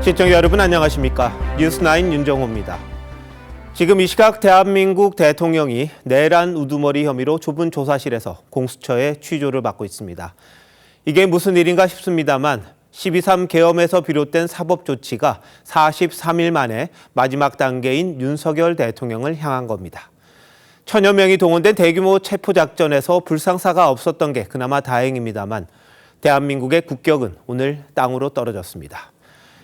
시청자 여러분 안녕하십니까? 뉴스9 윤정호입니다. 지금 이 시각 대한민국 대통령이 내란 우두머리 혐의로 좁은 조사실에서 공수처의 취조를 받고 있습니다. 이게 무슨 일인가 싶습니다만 12.3 계엄에서 비롯된 사법 조치가 43일 만에 마지막 단계인 윤석열 대통령을 향한 겁니다. 천여 명이 동원된 대규모 체포작전에서 불상사가 없었던 게 그나마 다행입니다만 대한민국의 국격은 오늘 땅으로 떨어졌습니다.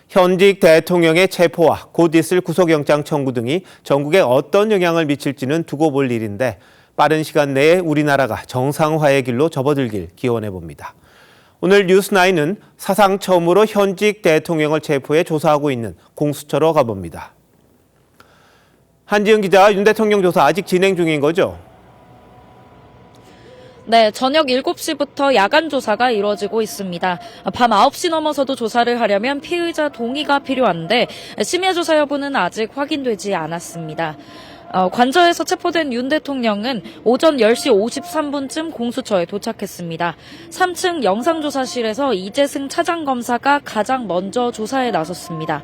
현직 대통령의 체포와 곧 있을 구속영장 청구 등이 전국에 어떤 영향을 미칠지는 두고 볼 일인데 빠른 시간 내에 우리나라가 정상화의 길로 접어들길 기원해 봅니다. 오늘 뉴스9은 사상 처음으로 현직 대통령을 체포해 조사하고 있는 공수처로 가봅니다. 한지은 기자, 윤 대통령 조사 아직 진행 중인 거죠? 네, 저녁 7시부터 야간 조사가 이루어지고 있습니다. 밤 9시 넘어서도 조사를 하려면 피의자 동의가 필요한데 심야 조사 여부는 아직 확인되지 않았습니다. 관저에서 체포된 윤 대통령은 오전 10시 53분쯤 공수처에 도착했습니다. 3층 영상조사실에서 이재승 차장검사가 가장 먼저 조사에 나섰습니다.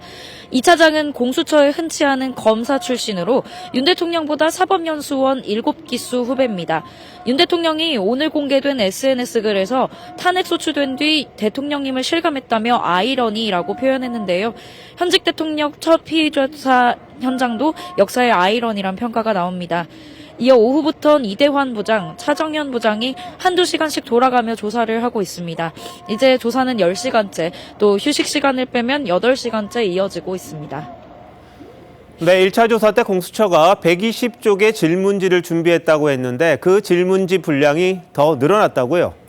이 차장은 공수처에 흔치 않은 검사 출신으로 윤 대통령보다 사법연수원 7기수 후배입니다. 윤 대통령이 오늘 공개된 SNS 글에서 탄핵 소추된 뒤 대통령님을 실감했다며 아이러니라고 표현했는데요. 현직 대통령 첫 피의조사 현장도 역사의 아이러니란 평가가 나옵니다. 이어 오후부터는 이대환 부장, 차정현 부장이 한두 시간씩 돌아가며 조사를 하고 있습니다. 이제 조사는 10시간째, 또 휴식 시간을 빼면 8시간째 이어지고 있습니다. 네, 1차 조사 때 공수처가 120쪽의 질문지를 준비했다고 했는데 그 질문지 분량이 더 늘어났다고요?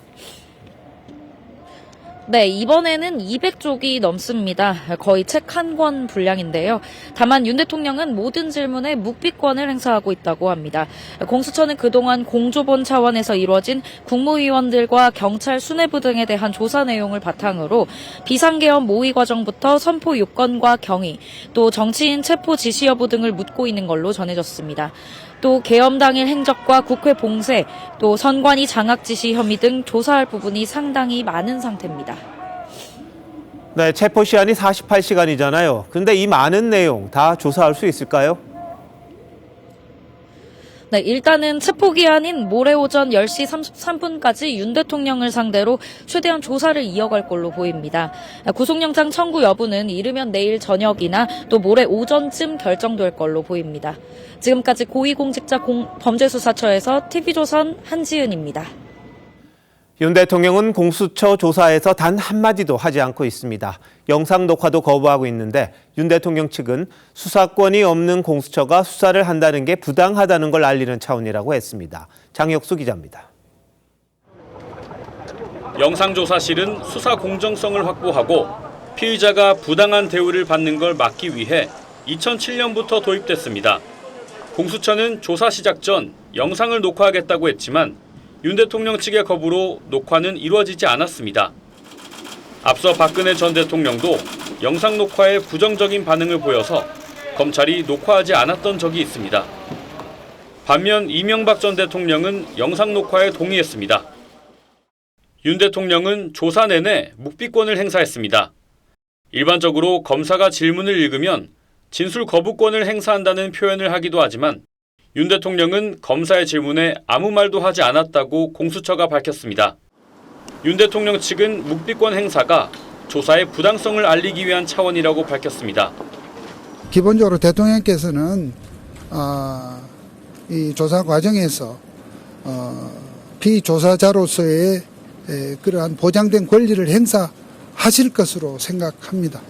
네, 이번에는 200쪽이 넘습니다. 거의 책 한 권 분량인데요. 다만 윤 대통령은 모든 질문에 묵비권을 행사하고 있다고 합니다. 공수처는 그동안 공조본 차원에서 이루어진 국무위원들과 경찰 수뇌부 등에 대한 조사 내용을 바탕으로 비상계엄 모의 과정부터 선포 요건과 경위, 또 정치인 체포 지시 여부 등을 묻고 있는 걸로 전해졌습니다. 또 계엄 당일 행적과 국회 봉쇄, 또 선관위 장악 지시 혐의 등 조사할 부분이 상당히 많은 상태입니다. 네, 체포 시한이 48시간이잖아요. 그런데 이 많은 내용 다 조사할 수 있을까요? 네, 일단은 체포기한인 모레 오전 10시 33분까지 윤 대통령을 상대로 최대한 조사를 이어갈 걸로 보입니다. 구속영장 청구 여부는 이르면 내일 저녁이나 또 모레 오전쯤 결정될 걸로 보입니다. 지금까지 고위공직자 범죄수사처에서 TV조선 한지은입니다. 윤 대통령은 공수처 조사에서 단 한마디도 하지 않고 있습니다. 영상 녹화도 거부하고 있는데 윤 대통령 측은 수사권이 없는 공수처가 수사를 한다는 게 부당하다는 걸 알리는 차원이라고 했습니다. 장혁수 기자입니다. 영상조사실은 수사 공정성을 확보하고 피의자가 부당한 대우를 받는 걸 막기 위해 2007년부터 도입됐습니다. 공수처는 조사 시작 전 영상을 녹화하겠다고 했지만 윤 대통령 측의 거부로 녹화는 이루어지지 않았습니다. 앞서 박근혜 전 대통령도 영상 녹화에 부정적인 반응을 보여서 검찰이 녹화하지 않았던 적이 있습니다. 반면 이명박 전 대통령은 영상 녹화에 동의했습니다. 윤 대통령은 조사 내내 묵비권을 행사했습니다. 일반적으로 검사가 질문을 읽으면 진술 거부권을 행사한다는 표현을 하기도 하지만 윤 대통령은 검사의 질문에 아무 말도 하지 않았다고 공수처가 밝혔습니다. 윤 대통령 측은 묵비권 행사가 조사의 부당성을 알리기 위한 차원이라고 밝혔습니다. 기본적으로 대통령께서는 이 조사 과정에서 피조사자로서의 그러한 보장된 권리를 행사하실 것으로 생각합니다.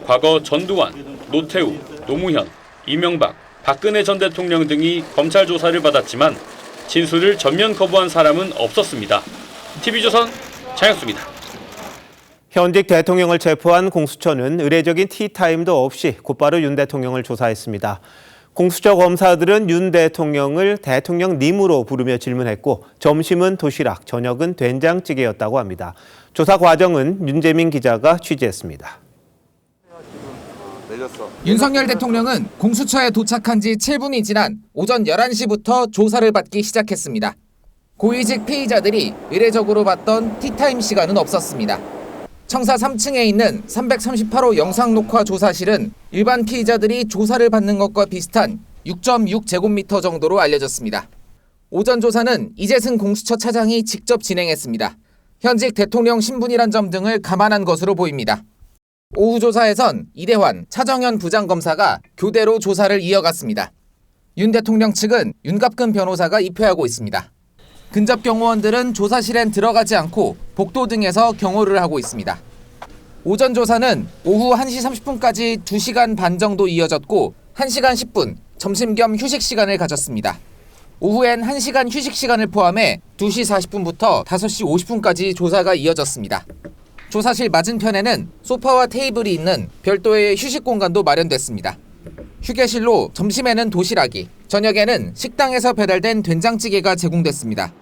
과거 전두환, 노태우, 노무현, 이명박, 박근혜 전 대통령 등이 검찰 조사를 받았지만 진술을 전면 거부한 사람은 없었습니다. TV조선 장혁수입니다. 현직 대통령을 체포한 공수처는 의례적인 티타임도 없이 곧바로 윤 대통령을 조사했습니다. 공수처 검사들은 윤 대통령을 대통령님으로 부르며 질문했고 점심은 도시락, 저녁은 된장찌개였다고 합니다. 조사 과정은 윤재민 기자가 취재했습니다. 윤석열 대통령은 공수처에 도착한 지 7분이 지난 오전 11시부터 조사를 받기 시작했습니다. 고위직 피의자들이 의례적으로 받던 티타임 시간은 없었습니다. 청사 3층에 있는 338호 영상녹화 조사실은 일반 피의자들이 조사를 받는 것과 비슷한 6.6제곱미터 정도로 알려졌습니다. 오전 조사는 이재승 공수처 차장이 직접 진행했습니다. 현직 대통령 신분이란 점 등을 감안한 것으로 보입니다. 오후 조사에선 이대환, 차정현 부장검사가 교대로 조사를 이어갔습니다. 윤 대통령 측은 윤갑근 변호사가 입회하고 있습니다. 근접 경호원들은 조사실엔 들어가지 않고 복도 등에서 경호를 하고 있습니다. 오전 조사는 오후 1시 30분까지 2시간 반 정도 이어졌고 1시간 10분 점심 겸 휴식 시간을 가졌습니다. 오후엔 1시간 휴식 시간을 포함해 2시 40분부터 5시 50분까지 조사가 이어졌습니다. 조사실 맞은편에는 소파와 테이블이 있는 별도의 휴식 공간도 마련됐습니다. 휴게실로 점심에는 도시락이, 저녁에는 식당에서 배달된 된장찌개가 제공됐습니다.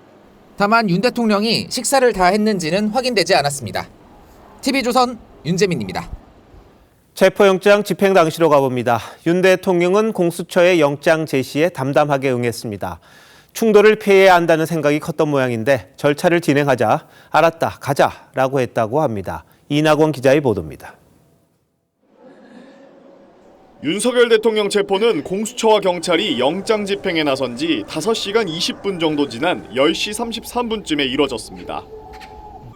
다만 윤 대통령이 식사를 다 했는지는 확인되지 않았습니다. TV조선 윤재민입니다. 체포영장 집행 당시로 가봅니다. 윤 대통령은 공수처의 영장 제시에 담담하게 응했습니다. 충돌을 피해야 한다는 생각이 컸던 모양인데 절차를 진행하자 알았다, 가자라고 했다고 합니다. 이낙원 기자의 보도입니다. 윤석열 대통령 체포는 공수처와 경찰이 영장 집행에 나선 지 5시간 20분 정도 지난 10시 33분쯤에 이뤄졌습니다.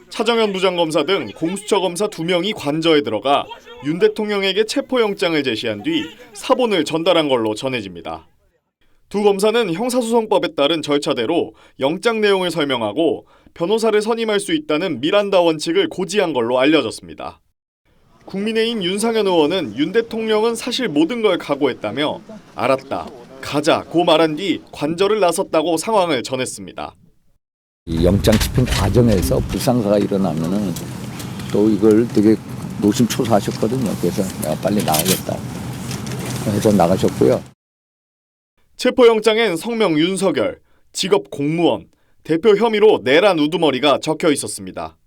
차정현 부장검사 등 공수처 검사 2명이 관저에 들어가 윤 대통령에게 체포영장을 제시한 뒤 사본을 전달한 걸로 전해집니다. 두 검사는 형사소송법에 따른 절차대로 영장 내용을 설명하고 변호사를 선임할 수 있다는 미란다 원칙을 고지한 걸로 알려졌습니다. 국민의힘 윤상현 의원은 윤 대통령은 사실 모든 걸 각오했다며 알았다, 가자고 말한 뒤 관저를 나섰다고 상황을 전했습니다. 이 영장 집행 과정에서 불상사가 일어나면은 또 이걸 되게 노심초사하셨거든요. 그래서 내가 빨리 나가겠다 해서 나가셨고요. 체포영장엔 성명 윤석열, 직업 공무원, 대표 혐의로 내란 우두머리가 적혀 있었습니다.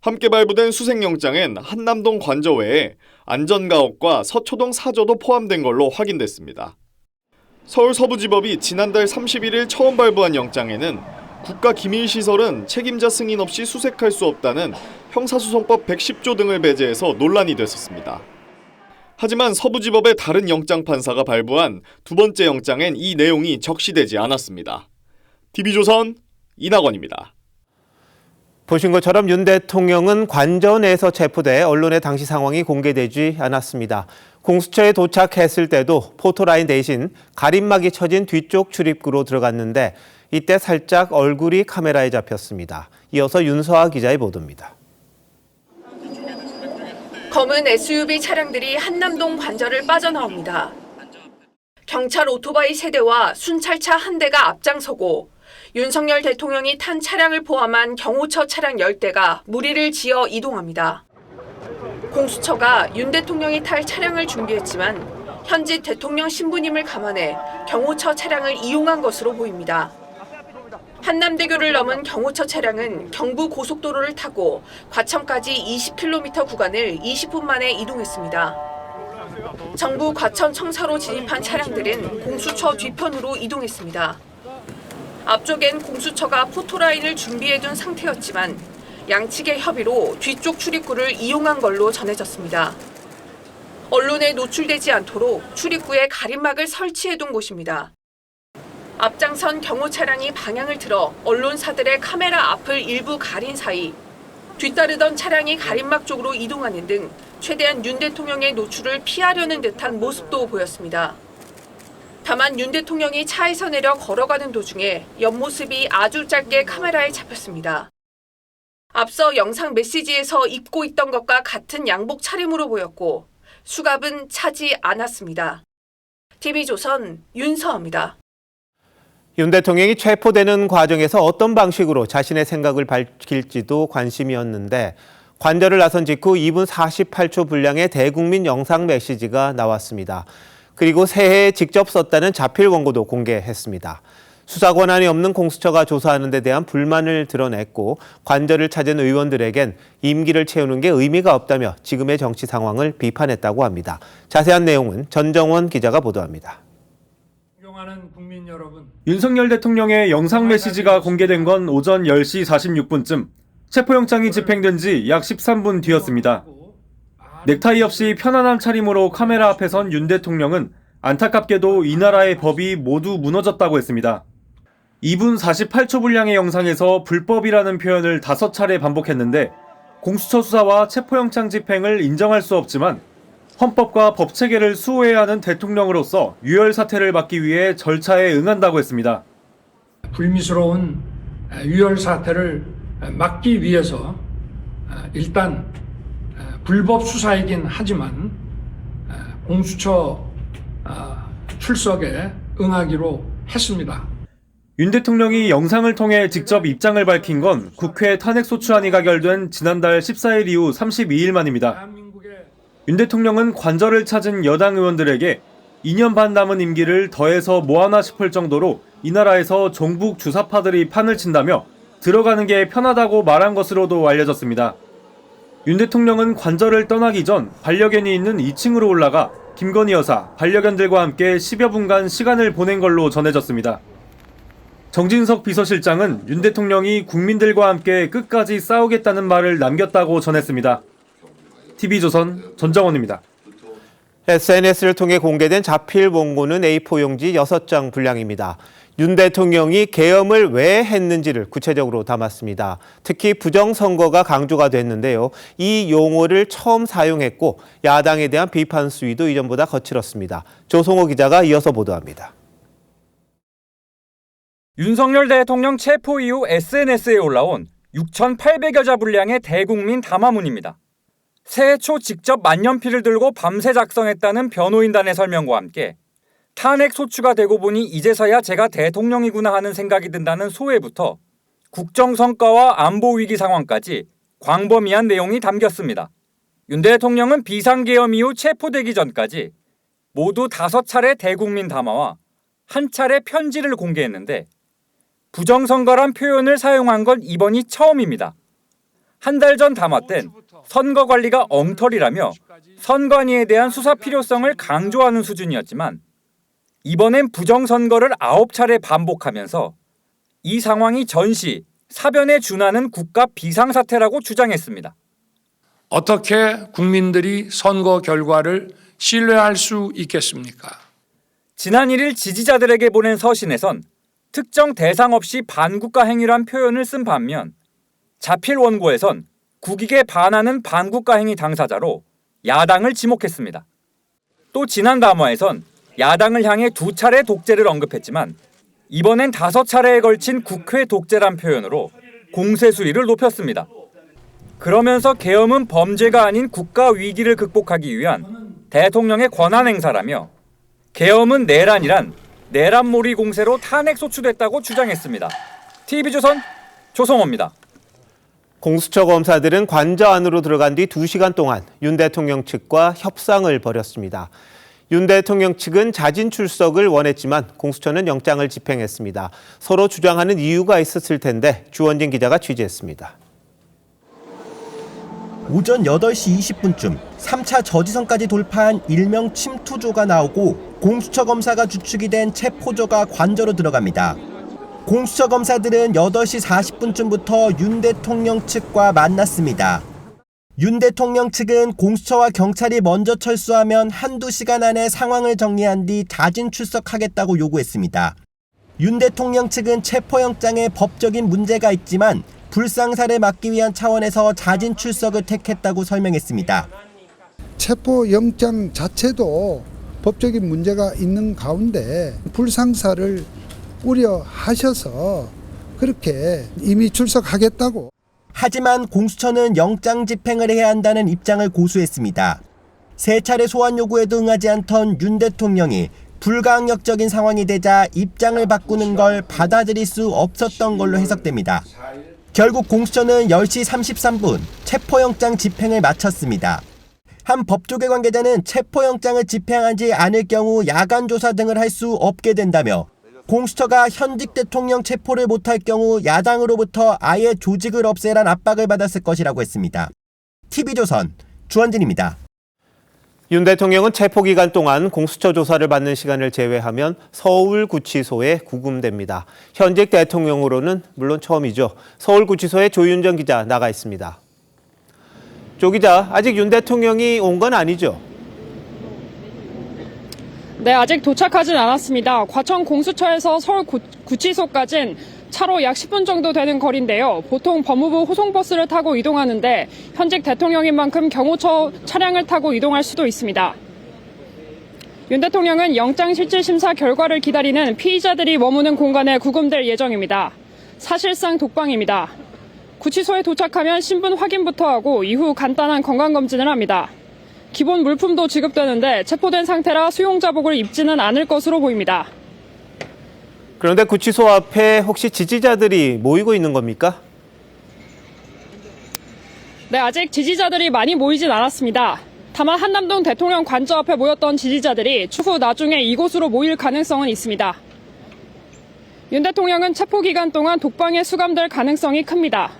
함께 발부된 수색영장엔 한남동 관저 외에 안전가옥과 서초동 사저도 포함된 걸로 확인됐습니다. 서울서부지법이 지난달 31일 처음 발부한 영장에는 국가기밀시설은 책임자 승인 없이 수색할 수 없다는 형사소송법 110조 등을 배제해서 논란이 됐었습니다. 하지만 서부지법의 다른 영장 판사가 발부한 두 번째 영장엔 이 내용이 적시되지 않았습니다. TV조선 이낙원입니다. 보신 것처럼 윤 대통령은 관저 내에서 체포돼 언론에 당시 상황이 공개되지 않았습니다. 공수처에 도착했을 때도 포토라인 대신 가림막이 쳐진 뒤쪽 출입구로 들어갔는데 이때 살짝 얼굴이 카메라에 잡혔습니다. 이어서 윤서아 기자의 보도입니다. 검은 SUV 차량들이 한남동 관저를 빠져나옵니다. 경찰 오토바이 3대와 순찰차 1대가 앞장서고 윤석열 대통령이 탄 차량을 포함한 경호처 차량 10대가 무리를 지어 이동합니다. 공수처가 윤 대통령이 탈 차량을 준비했지만 현직 대통령 신분임을 감안해 경호처 차량을 이용한 것으로 보입니다. 한남대교를 넘은 경호처 차량은 경부 고속도로를 타고 과천까지 20km 구간을 20분 만에 이동했습니다. 정부 과천 청사로 진입한 차량들은 공수처 뒤편으로 이동했습니다. 앞쪽엔 공수처가 포토라인을 준비해둔 상태였지만 양측의 협의로 뒤쪽 출입구를 이용한 걸로 전해졌습니다. 언론에 노출되지 않도록 출입구에 가림막을 설치해둔 곳입니다. 앞장선 경호 차량이 방향을 틀어 언론사들의 카메라 앞을 일부 가린 사이 뒤따르던 차량이 가림막 쪽으로 이동하는 등 최대한 윤 대통령의 노출을 피하려는 듯한 모습도 보였습니다. 다만 윤 대통령이 차에서 내려 걸어가는 도중에 옆모습이 아주 짧게 카메라에 잡혔습니다. 앞서 영상 메시지에서 입고 있던 것과 같은 양복 차림으로 보였고 수갑은 차지 않았습니다. TV조선 윤서아입니다. 윤 대통령이 체포되는 과정에서 어떤 방식으로 자신의 생각을 밝힐지도 관심이었는데 관저를 나선 직후 2분 48초 분량의 대국민 영상 메시지가 나왔습니다. 그리고 새해에 직접 썼다는 자필 원고도 공개했습니다. 수사 권한이 없는 공수처가 조사하는 데 대한 불만을 드러냈고 관저를 찾은 의원들에겐 임기를 채우는 게 의미가 없다며 지금의 정치 상황을 비판했다고 합니다. 자세한 내용은 전정원 기자가 보도합니다. 윤석열 대통령의 영상 메시지가 공개된 건 오전 10시 46분쯤 체포영장이 집행된 지 약 13분 뒤였습니다. 넥타이 없이 편안한 차림으로 카메라 앞에 선 윤 대통령은 안타깝게도 이 나라의 법이 모두 무너졌다고 했습니다. 2분 48초 분량의 영상에서 불법이라는 표현을 5차례 반복했는데 공수처 수사와 체포영장 집행을 인정할 수 없지만 헌법과 법체계를 수호해야 하는 대통령으로서 유혈 사태를 막기 위해 절차에 응한다고 했습니다. 불미스러운 유혈 사태를 막기 위해서 일단 불법 수사이긴 하지만 공수처 출석에 응하기로 했습니다. 윤 대통령이 영상을 통해 직접 입장을 밝힌 건 국회 탄핵소추안이 가결된 지난달 14일 이후 32일 만입니다. 윤 대통령은 관절을 찾은 여당 의원들에게 2년 반 남은 임기를 더해서 뭐하나 싶을 정도로 이 나라에서 종북 주사파들이 판을 친다며 들어가는 게 편하다고 말한 것으로도 알려졌습니다. 윤 대통령은 관절을 떠나기 전 반려견이 있는 2층으로 올라가 김건희 여사, 반려견들과 함께 10여 분간 시간을 보낸 걸로 전해졌습니다. 정진석 비서실장은 윤 대통령이 국민들과 함께 끝까지 싸우겠다는 말을 남겼다고 전했습니다. TV조선 전정원입니다. SNS를 통해 공개된 자필 원고는 A4 용지 6장 분량입니다. 윤 대통령이 계엄을 왜 했는지를 구체적으로 담았습니다. 특히 부정선거가 강조가 됐는데요. 이 용어를 처음 사용했고 야당에 대한 비판 수위도 이전보다 거칠었습니다. 조성호 기자가 이어서 보도합니다. 윤석열 대통령 체포 이후 SNS에 올라온 6,800여 자 분량의 대국민 담화문입니다. 새해 초 직접 만년필을 들고 밤새 작성했다는 변호인단의 설명과 함께 탄핵 소추가 되고 보니 이제서야 제가 대통령이구나 하는 생각이 든다는 소회부터 국정성과와 안보위기 상황까지 광범위한 내용이 담겼습니다. 윤 대통령은 비상계엄 이후 체포되기 전까지 모두 5차례 대국민 담화와 1차례 편지를 공개했는데 부정선거란 표현을 사용한 건 이번이 처음입니다. 한 달 전 담화 땐 선거 관리가 엉터리라며 선관위에 대한 수사 필요성을 강조하는 수준이었지만 이번엔 부정선거를 9차례 반복하면서 이 상황이 전시, 사변에 준하는 국가 비상사태라고 주장했습니다. 어떻게 국민들이 선거 결과를 신뢰할 수 있겠습니까? 지난 1일 지지자들에게 보낸 서신에선 특정 대상 없이 반국가 행위란 표현을 쓴 반면 자필 원고에선 국익에 반하는 반국가 행위 당사자로 야당을 지목했습니다. 또 지난 담화에선 야당을 향해 2차례 독재를 언급했지만 이번엔 5차례에 걸친 국회 독재란 표현으로 공세 수위를 높였습니다. 그러면서 계엄은 범죄가 아닌 국가 위기를 극복하기 위한 대통령의 권한 행사라며 계엄은 내란이란 내란몰이 공세로 탄핵 소추됐다고 주장했습니다. TV조선 조성호입니다. 공수처 검사들은 관저 안으로 들어간 뒤 2시간 동안 윤 대통령 측과 협상을 벌였습니다. 윤 대통령 측은 자진 출석을 원했지만 공수처는 영장을 집행했습니다. 서로 주장하는 이유가 있었을 텐데 주원진 기자가 취재했습니다. 오전 8시 20분쯤 3차 저지선까지 돌파한 일명 침투조가 나오고 공수처 검사가 주축이 된 체포조가 관저로 들어갑니다. 공수처 검사들은 8시 40분쯤부터 윤 대통령 측과 만났습니다. 윤 대통령 측은 공수처와 경찰이 먼저 철수하면 한두 시간 안에 상황을 정리한 뒤 자진 출석하겠다고 요구했습니다. 윤 대통령 측은 체포영장에 법적인 문제가 있지만 불상사를 막기 위한 차원에서 자진 출석을 택했다고 설명했습니다. 체포영장 자체도 법적인 문제가 있는 가운데 불상사를 우려하셔서 그렇게 이미 출석하겠다고. 하지만 공수처는 영장 집행을 해야 한다는 입장을 고수했습니다. 3차례 소환 요구에도 응하지 않던 윤 대통령이 불가항력적인 상황이 되자 입장을 바꾸는 걸 받아들일 수 없었던 걸로 해석됩니다. 결국 공수처는 10시 33분 체포영장 집행을 마쳤습니다. 한 법조계 관계자는 체포영장을 집행하지 않을 경우 야간 조사 등을 할 수 없게 된다며 공수처가 현직 대통령 체포를 못할 경우 야당으로부터 아예 조직을 없애란 압박을 받았을 것이라고 했습니다. TV조선 주원진입니다. 윤 대통령은 체포기간 동안 공수처 조사를 받는 시간을 제외하면 서울구치소에 구금됩니다. 현직 대통령으로는 물론 처음이죠. 서울구치소에 조윤정 기자 나가 있습니다. 조 기자, 아직 윤 대통령이 온 건 아니죠? 네, 아직 도착하진 않았습니다. 과천 공수처에서 서울구치소까지는 차로 약 10분 정도 되는 거리인데요. 보통 법무부 호송버스를 타고 이동하는데 현직 대통령인 만큼 경호처 차량을 타고 이동할 수도 있습니다. 윤 대통령은 영장실질심사 결과를 기다리는 피의자들이 머무는 공간에 구금될 예정입니다. 사실상 독방입니다. 구치소에 도착하면 신분 확인부터 하고 이후 간단한 건강검진을 합니다. 기본 물품도 지급되는데 체포된 상태라 수용자복을 입지는 않을 것으로 보입니다. 그런데 구치소 앞에 혹시 지지자들이 모이고 있는 겁니까? 네, 아직 지지자들이 많이 모이진 않았습니다. 다만 한남동 대통령 관저 앞에 모였던 지지자들이 추후 나중에 이곳으로 모일 가능성은 있습니다. 윤 대통령은 체포 기간 동안 독방에 수감될 가능성이 큽니다.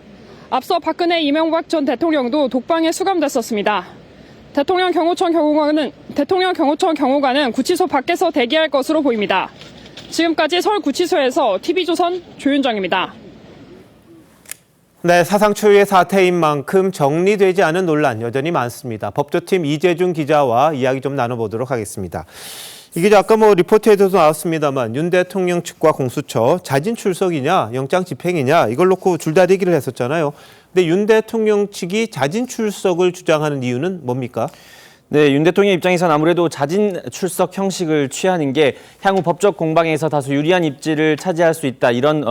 앞서 박근혜 이명박 전 대통령도 독방에 수감됐었습니다. 대통령 경호처 경호관은 구치소 밖에서 대기할 것으로 보입니다. 지금까지 서울구치소에서 TV조선 조윤정입니다. 네, 사상 초유의 사태인 만큼 정리되지 않은 논란 여전히 많습니다. 법조팀 이재준 기자와 이야기 좀 나눠보도록 하겠습니다. 이 기자, 아까 리포트에도 나왔습니다만 윤 대통령 측과 공수처 자진 출석이냐 영장 집행이냐 이걸 놓고 줄다리기를 했었잖아요. 근데 윤 대통령 측이 자진 출석을 주장하는 이유는 뭡니까? 네, 윤 대통령 입장에선 아무래도 자진 출석 형식을 취하는 게 향후 법적 공방에서 다소 유리한 입지를 차지할 수 있다, 이런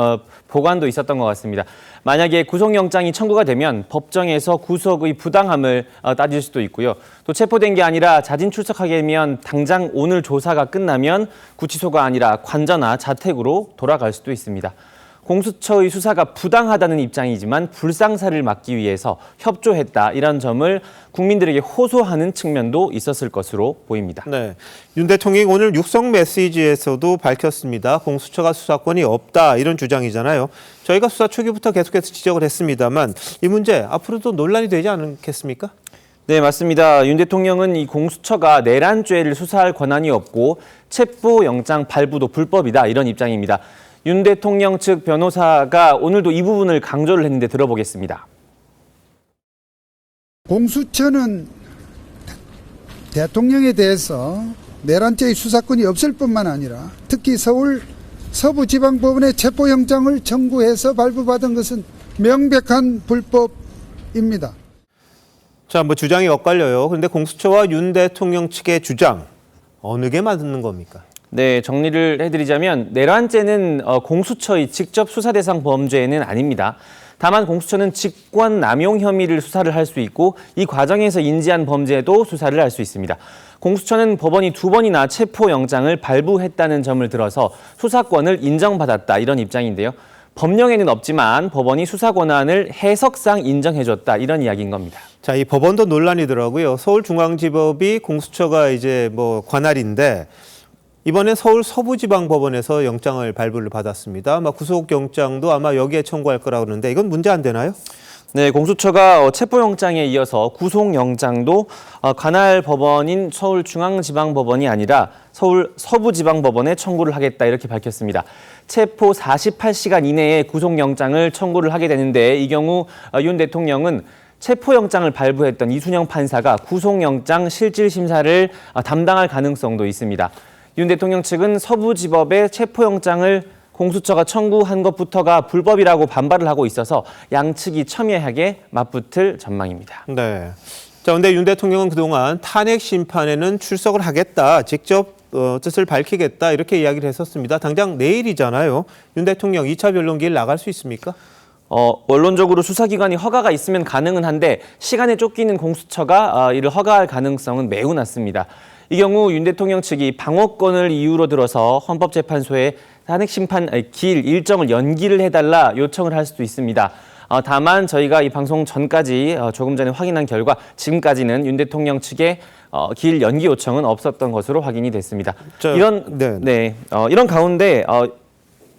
보관도 있었던 것 같습니다. 만약에 구속영장이 청구가 되면 법정에서 구속의 부당함을 따질 수도 있고요. 또 체포된 게 아니라 자진 출석하게 되면 당장 오늘 조사가 끝나면 구치소가 아니라 관저나 자택으로 돌아갈 수도 있습니다. 공수처의 수사가 부당하다는 입장이지만 불상사를 막기 위해서 협조했다, 이런 점을 국민들에게 호소하는 측면도 있었을 것으로 보입니다. 네, 윤 대통령이 오늘 육성 메시지에서도 밝혔습니다. 공수처가 수사권이 없다, 이런 주장이잖아요. 저희가 수사 초기부터 계속해서 지적을 했습니다만 이 문제 앞으로도 논란이 되지 않겠습니까? 네, 맞습니다. 윤 대통령은 이 공수처가 내란죄를 수사할 권한이 없고 체포영장 발부도 불법이다, 이런 입장입니다. 윤 대통령 측 변호사가 오늘도 이 부분을 강조를 했는데 들어보겠습니다. 공수처는 대통령에 대해서 내란죄의 수사권이 없을 뿐만 아니라 특히 서울 서부지방법원에 체포영장을 청구해서 발부받은 것은 명백한 불법입니다. 자, 주장이 엇갈려요. 그런데 공수처와 윤 대통령 측의 주장, 어느 게 맞는 겁니까? 네, 정리를 해드리자면 내란죄는 공수처의 직접 수사 대상 범죄는 아닙니다. 다만 공수처는 직권 남용 혐의를 수사를 할 수 있고 이 과정에서 인지한 범죄도 수사를 할 수 있습니다. 공수처는 법원이 2번이나 체포영장을 발부했다는 점을 들어서 수사권을 인정받았다, 이런 입장인데요. 법령에는 없지만 법원이 수사 권한을 해석상 인정해줬다, 이런 이야기인 겁니다. 자, 이 법원도 논란이더라고요. 서울중앙지법이 공수처가 이제 관할인데 이번에 서울 서부지방법원에서 영장을 발부를 받았습니다. 아마 구속영장도 아마 여기에 청구할 거라고 그러는데 이건 문제 안 되나요? 네, 공수처가 체포영장에 이어서 구속영장도 관할 법원인 서울중앙지방법원이 아니라 서울 서부지방법원에 청구를 하겠다, 이렇게 밝혔습니다. 체포 48시간 이내에 구속영장을 청구를 하게 되는데 이 경우 윤 대통령은 체포영장을 발부했던 이순영 판사가 구속영장 실질심사를 담당할 가능성도 있습니다. 윤 대통령 측은 서부지법에 체포영장을 공수처가 청구한 것부터가 불법이라고 반발을 하고 있어서 양측이 첨예하게 맞붙을 전망입니다. 네. 자, 그런데 윤 대통령은 그동안 탄핵 심판에는 출석을 하겠다, 직접 뜻을 밝히겠다, 이렇게 이야기를 했었습니다. 당장 내일이잖아요. 윤 대통령 2차 변론기일 나갈 수 있습니까? 원론적으로 수사기관이 허가가 있으면 가능은 한데 시간에 쫓기는 공수처가 이를 허가할 가능성은 매우 낮습니다. 이 경우 윤 대통령 측이 방어권을 이유로 들어서 헌법재판소에 탄핵심판 기일 일정을 연기를 해달라 요청을 할 수도 있습니다. 다만 저희가 이 방송 전까지 조금 전에 확인한 결과 지금까지는 윤 대통령 측의 기일 연기 요청은 없었던 것으로 확인이 됐습니다. 이런 가운데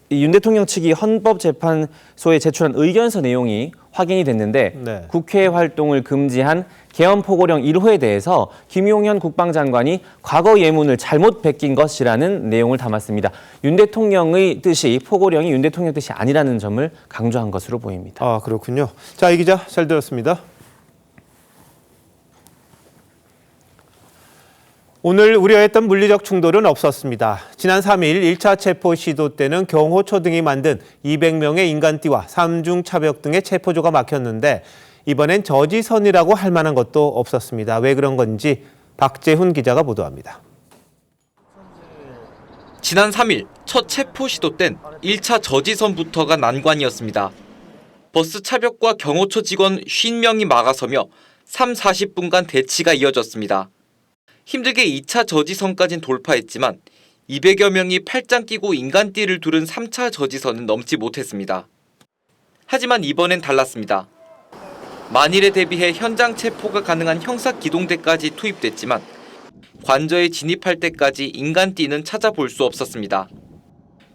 윤 대통령 측이 헌법재판소에 제출한 의견서 내용이 확인이 됐는데 네. 국회 활동을 금지한 개헌포고령 1호에 대해서 김용현 국방장관이 과거 예문을 잘못 베낀 것이라는 내용을 담았습니다. 윤 대통령의 뜻이 포고령이 윤 대통령 뜻이 아니라는 점을 강조한 것으로 보입니다. 아, 그렇군요. 자, 이 기자 잘 들었습니다. 오늘 우려했던 물리적 충돌은 없었습니다. 지난 3일 1차 체포 시도 때는 경호처 등이 만든 200명의 인간띠와 3중 차벽 등의 체포조가 막혔는데 이번엔 저지선이라고 할 만한 것도 없었습니다. 왜 그런 건지 박재훈 기자가 보도합니다. 지난 3일 첫 체포 시도 땐 1차 저지선부터가 난관이었습니다. 버스 차벽과 경호처 직원 50명이 막아서며 40분간 대치가 이어졌습니다. 힘들게 2차 저지선까진 돌파했지만 200여 명이 팔짱 끼고 인간띠를 두른 3차 저지선은 넘지 못했습니다. 하지만 이번엔 달랐습니다. 만일에 대비해 현장 체포가 가능한 형사기동대까지 투입됐지만 관저에 진입할 때까지 인간띠는 찾아볼 수 없었습니다.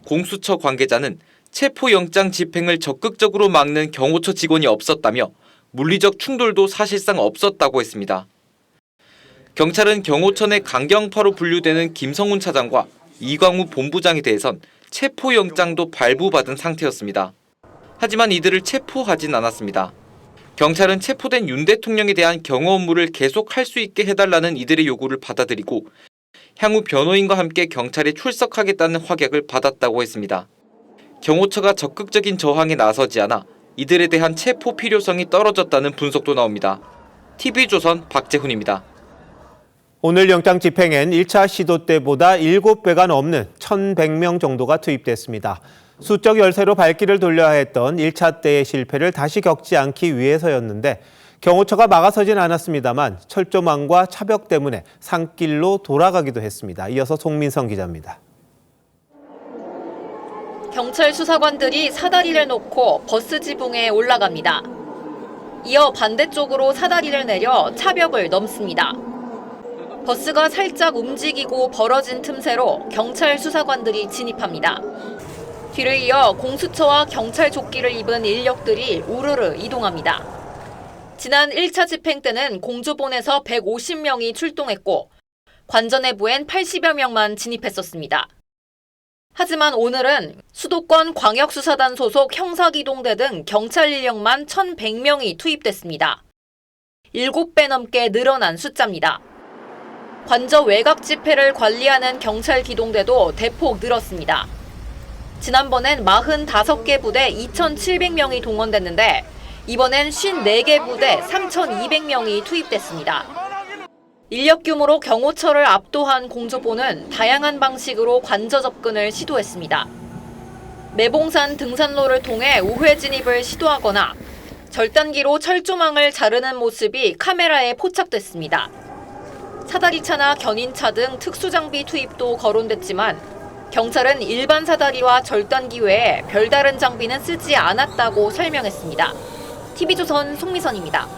공수처 관계자는 체포영장 집행을 적극적으로 막는 경호처 직원이 없었다며 물리적 충돌도 사실상 없었다고 했습니다. 경찰은 경호처 내 강경파로 분류되는 김성훈 차장과 이광우 본부장에 대해선 체포영장도 발부받은 상태였습니다. 하지만 이들을 체포하진 않았습니다. 경찰은 체포된 윤 대통령에 대한 경호 업무를 계속할 수 있게 해달라는 이들의 요구를 받아들이고 향후 변호인과 함께 경찰에 출석하겠다는 확약을 받았다고 했습니다. 경호처가 적극적인 저항에 나서지 않아 이들에 대한 체포 필요성이 떨어졌다는 분석도 나옵니다. TV조선 박재훈입니다. 오늘 영장 집행엔 1차 시도 때보다 7배가 넘는 1,100명 정도가 투입됐습니다. 수적 열세로 발길을 돌려야 했던 1차 때의 실패를 다시 겪지 않기 위해서였는데 경호처가 막아서진 않았습니다만 철조망과 차벽 때문에 산길로 돌아가기도 했습니다. 이어서 송민성 기자입니다. 경찰 수사관들이 사다리를 놓고 버스 지붕에 올라갑니다. 이어 반대쪽으로 사다리를 내려 차벽을 넘습니다. 버스가 살짝 움직이고 벌어진 틈새로 경찰 수사관들이 진입합니다. 뒤를 이어 공수처와 경찰 조끼를 입은 인력들이 우르르 이동합니다. 지난 1차 집행 때는 공주본에서 150명이 출동했고 관저 내부엔 80여 명만 진입했었습니다. 하지만 오늘은 수도권 광역수사단 소속 형사기동대 등 경찰 인력만 1,100명이 투입됐습니다. 7배 넘게 늘어난 숫자입니다. 관저 외곽 집회를 관리하는 경찰 기동대도 대폭 늘었습니다. 지난번엔 45개 부대 2,700명이 동원됐는데 이번엔 54개 부대 3,200명이 투입됐습니다. 인력 규모로 경호처를 압도한 공조보는 다양한 방식으로 관저 접근을 시도했습니다. 매봉산 등산로를 통해 우회 진입을 시도하거나 절단기로 철조망을 자르는 모습이 카메라에 포착됐습니다. 사다리차나 견인차 등 특수장비 투입도 거론됐지만 경찰은 일반 사다리와 절단기 외에 별다른 장비는 쓰지 않았다고 설명했습니다. TV조선 송미선입니다.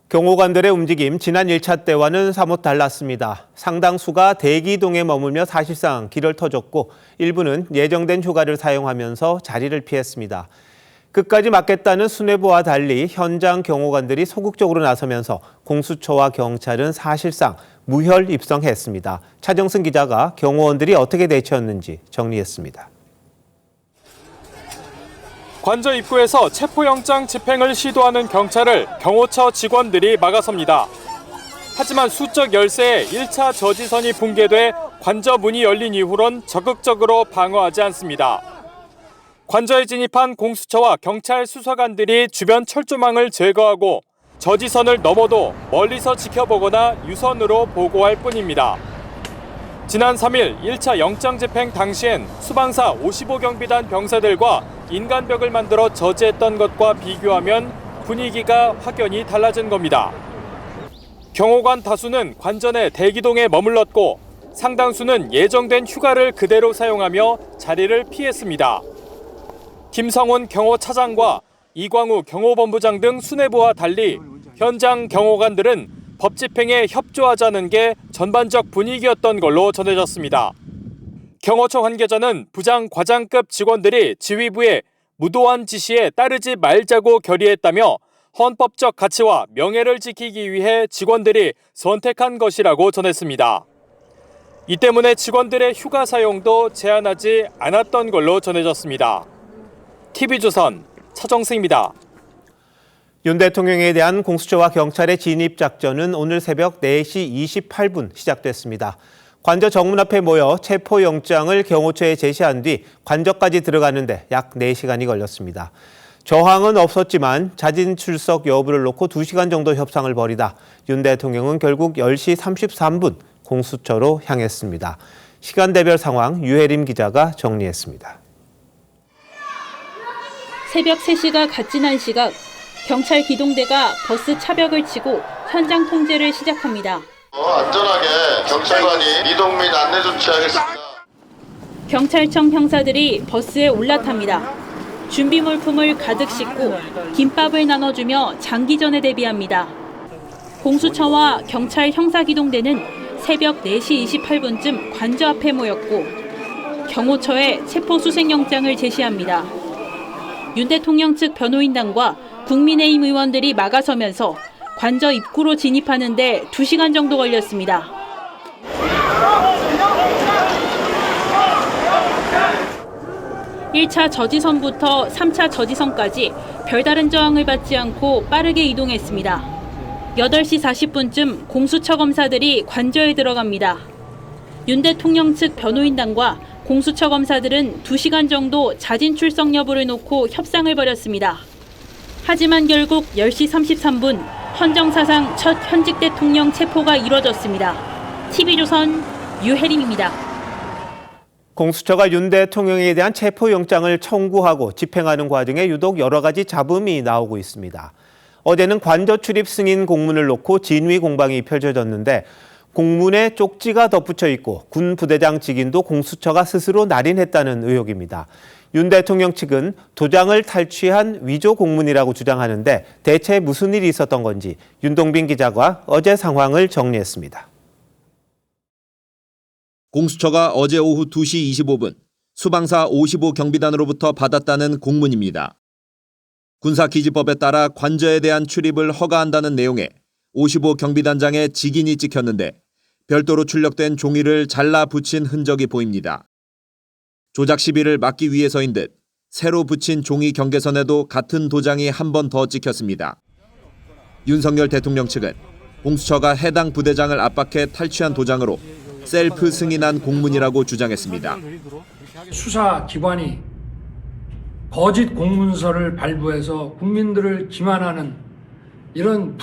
경호관들의 움직임 지난 1차 때와는 사뭇 달랐습니다. 상당수가 대기동에 머물며 사실상 길을 터줬고 일부는 예정된 휴가를 사용하면서 자리를 피했습니다. 끝까지 막겠다는 수뇌부와 달리 현장 경호관들이 소극적으로 나서면서 공수처와 경찰은 사실상 무혈 입성했습니다. 차정승 기자가 경호원들이 어떻게 대처했는지 정리했습니다. 관저 입구에서 체포영장 집행을 시도하는 경찰을 경호처 직원들이 막아섭니다. 하지만 수적 열세에 1차 저지선이 붕괴돼 관저 문이 열린 이후론 적극적으로 방어하지 않습니다. 관저에 진입한 공수처와 경찰 수사관들이 주변 철조망을 제거하고 저지선을 넘어도 멀리서 지켜보거나 유선으로 보고할 뿐입니다. 지난 3일 1차 영장 집행 당시엔 수방사 55경비단 병사들과 인간벽을 만들어 저지했던 것과 비교하면 분위기가 확연히 달라진 겁니다. 경호관 다수는 관저 내 대기동에 머물렀고 상당수는 예정된 휴가를 그대로 사용하며 자리를 피했습니다. 김성훈 경호차장과 이광우 경호본부장 등 수뇌부와 달리 현장 경호관들은 법 집행에 협조하자는 게 전반적 분위기였던 걸로 전해졌습니다. 경호처 관계자는 부장 과장급 직원들이 지휘부에 무도한 지시에 따르지 말자고 결의했다며 헌법적 가치와 명예를 지키기 위해 직원들이 선택한 것이라고 전했습니다. 이 때문에 직원들의 휴가 사용도 제한하지 않았던 걸로 전해졌습니다. TV조선 차정승입니다. 윤 대통령에 대한 공수처와 경찰의 진입작전은 오늘 새벽 4시 28분 시작됐습니다. 관저 정문 앞에 모여 체포영장을 경호처에 제시한 뒤 관저까지 들어가는데 약 4시간이 걸렸습니다. 저항은 없었지만 자진 출석 여부를 놓고 2시간 정도 협상을 벌이다 윤 대통령은 결국 10시 33분 공수처로 향했습니다. 시간대별 상황 유혜림 기자가 정리했습니다. 새벽 3시가 갓 지난 시각, 경찰 기동대가 버스 차벽을 치고 현장 통제를 시작합니다. 안전하게 경찰관이 이동 및 안내 조치하겠습니다. 경찰청 형사들이 버스에 올라탑니다. 준비 물품을 가득 싣고 김밥을 나눠주며 장기전에 대비합니다. 공수처와 경찰 형사기동대는 새벽 4시 28분쯤 관저 앞에 모였고 경호처에 체포수색영장을 제시합니다. 윤 대통령 측 변호인단과 국민의힘 의원들이 막아서면서 관저 입구로 진입하는 데 2시간 정도 걸렸습니다. (1차) 저지선부터 (3차) 저지선까지 별다른 저항을 받지 않고 빠르게 이동했습니다. 8시 40분쯤 공수처 검사들이 관저에 들어갑니다. 윤 대통령 측 변호인단과 공수처 검사들은 2시간 정도 자진 출석 여부를 놓고 협상을 벌였습니다. 하지만 결국 10시 33분 헌정사상 첫 현직 대통령 체포가 이뤄졌습니다. TV조선 유혜림입니다. 공수처가 윤 대통령에 대한 체포영장을 청구하고 집행하는 과정에 유독 여러 가지 잡음이 나오고 있습니다. 어제는 관저 출입 승인 공문을 놓고 진위 공방이 펼쳐졌는데 공문에 쪽지가 덧붙여 있고 군 부대장 직인도 공수처가 스스로 날인했다는 의혹입니다. 윤 대통령 측은 도장을 탈취한 위조 공문이라고 주장하는데 대체 무슨 일이 있었던 건지 윤동빈 기자가 어제 상황을 정리했습니다. 공수처가 어제 오후 2시 25분 수방사 55 경비단으로부터 받았다는 공문입니다. 군사기지법에 따라 관저에 대한 출입을 허가한다는 내용에 55 경비단장의 직인이 찍혔는데 별도로 출력된 종이를 잘라 붙인 흔적이 보입니다. 조작 시비를 막기 위해서인 듯 새로 붙인 종이 경계선에도 같은 도장이 한 번 더 찍혔습니다. 윤석열 대통령 측은 공수처가 해당 부대장을 압박해 탈취한 도장으로 셀프 승인한 공문이라고 주장했습니다. 수사기관이 거짓 공문서를 발부해서 국민들을 기만하는 이런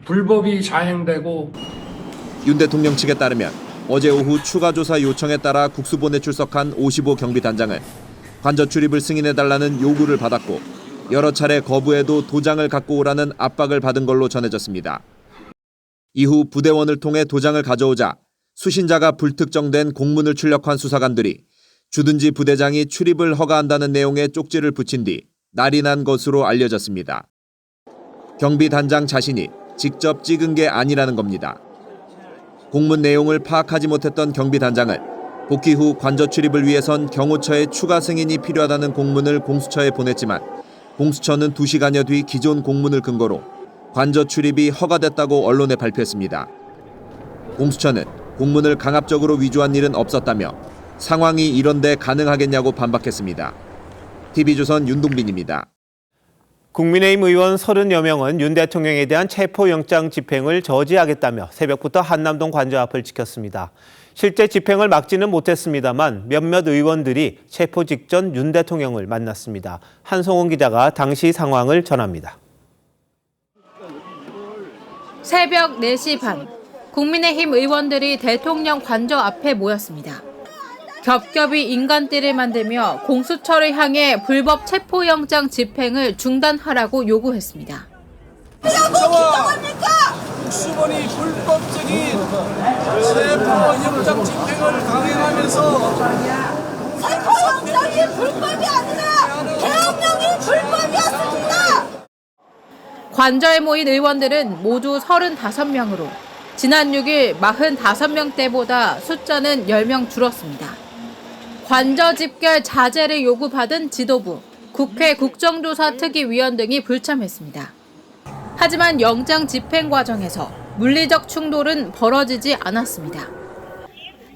불법이 자행되고 윤 대통령 측에 따르면 어제 오후 추가 조사 요청에 따라 국수본에 출석한 55 경비단장은 관저 출입을 승인해달라는 요구를 받았고 여러 차례 거부해도 도장을 갖고 오라는 압박을 받은 걸로 전해졌습니다. 이후 부대원을 통해 도장을 가져오자 수신자가 불특정된 공문을 출력한 수사관들이 주둔지 부대장이 출입을 허가한다는 내용의 쪽지를 붙인 뒤 날인한 것으로 알려졌습니다. 경비단장 자신이 직접 찍은 게 아니라는 겁니다. 공문 내용을 파악하지 못했던 경비단장은 복귀 후 관저 출입을 위해선 경호처의 추가 승인이 필요하다는 공문을 공수처에 보냈지만 공수처는 2시간여 뒤 기존 공문을 근거로 관저 출입이 허가됐다고 언론에 발표했습니다. 공수처는 공문을 강압적으로 위조한 일은 없었다며 상황이 이런데 가능하겠냐고 반박했습니다. TV조선 윤동빈입니다. 국민의힘 의원 30여 명은 윤 대통령에 대한 체포영장 집행을 저지하겠다며 새벽부터 한남동 관저 앞을 지켰습니다. 실제 집행을 막지는 못했습니다만 몇몇 의원들이 체포 직전 윤 대통령을 만났습니다. 한송원 기자가 당시 상황을 전합니다. 새벽 4시 반, 국민의힘 의원들이 대통령 관저 앞에 모였습니다. 겹겹이 인간띠를 만들며 공수처를 향해 불법 체포영장 집행을 중단하라고 요구했습니다. 국수본이 불법적인 체포영장 집행을 강행하면서 체포영장이 불법이 아니라 계엄령이 불법이었습니다. 관저에 모인 의원들은 모두 35명으로 지난 6일 45명 때보다 숫자는 10명 줄었습니다. 관저 집결 자제를 요구받은 지도부, 국회 국정조사특위위원 등이 불참했습니다. 하지만 영장 집행 과정에서 물리적 충돌은 벌어지지 않았습니다.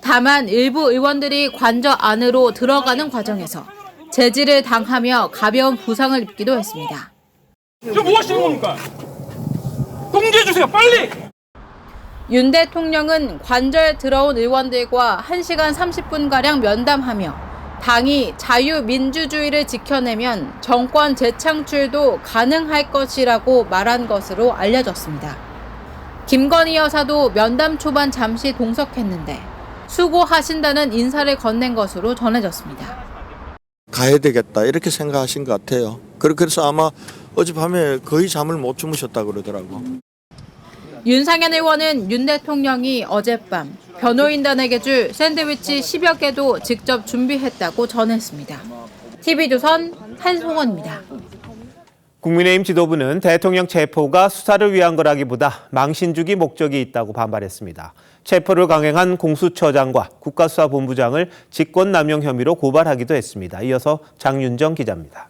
다만 일부 의원들이 관저 안으로 들어가는 과정에서 제지를 당하며 가벼운 부상을 입기도 했습니다. 지금 뭐 하시는 겁니까? 공개해 주세요, 빨리! 윤 대통령은 관저에 들어온 의원들과 1시간 30분가량 면담하며 당이 자유민주주의를 지켜내면 정권 재창출도 가능할 것이라고 말한 것으로 알려졌습니다. 김건희 여사도 면담 초반 잠시 동석했는데 수고하신다는 인사를 건넨 것으로 전해졌습니다. 가야 되겠다 이렇게 생각하신 것 같아요. 그래서 아마 어젯밤에 거의 잠을 못 주무셨다고 그러더라고. 윤상현 의원은 윤 대통령이 어젯밤 변호인단에게 줄 샌드위치 10여 개도 직접 준비했다고 전했습니다. TV조선 한송원입니다. 국민의힘 지도부는 대통령 체포가 수사를 위한 거라기보다 망신 주기 목적이 있다고 반발했습니다. 체포를 강행한 공수처장과 국가수사본부장을 직권남용 혐의로 고발하기도 했습니다. 이어서 장윤정 기자입니다.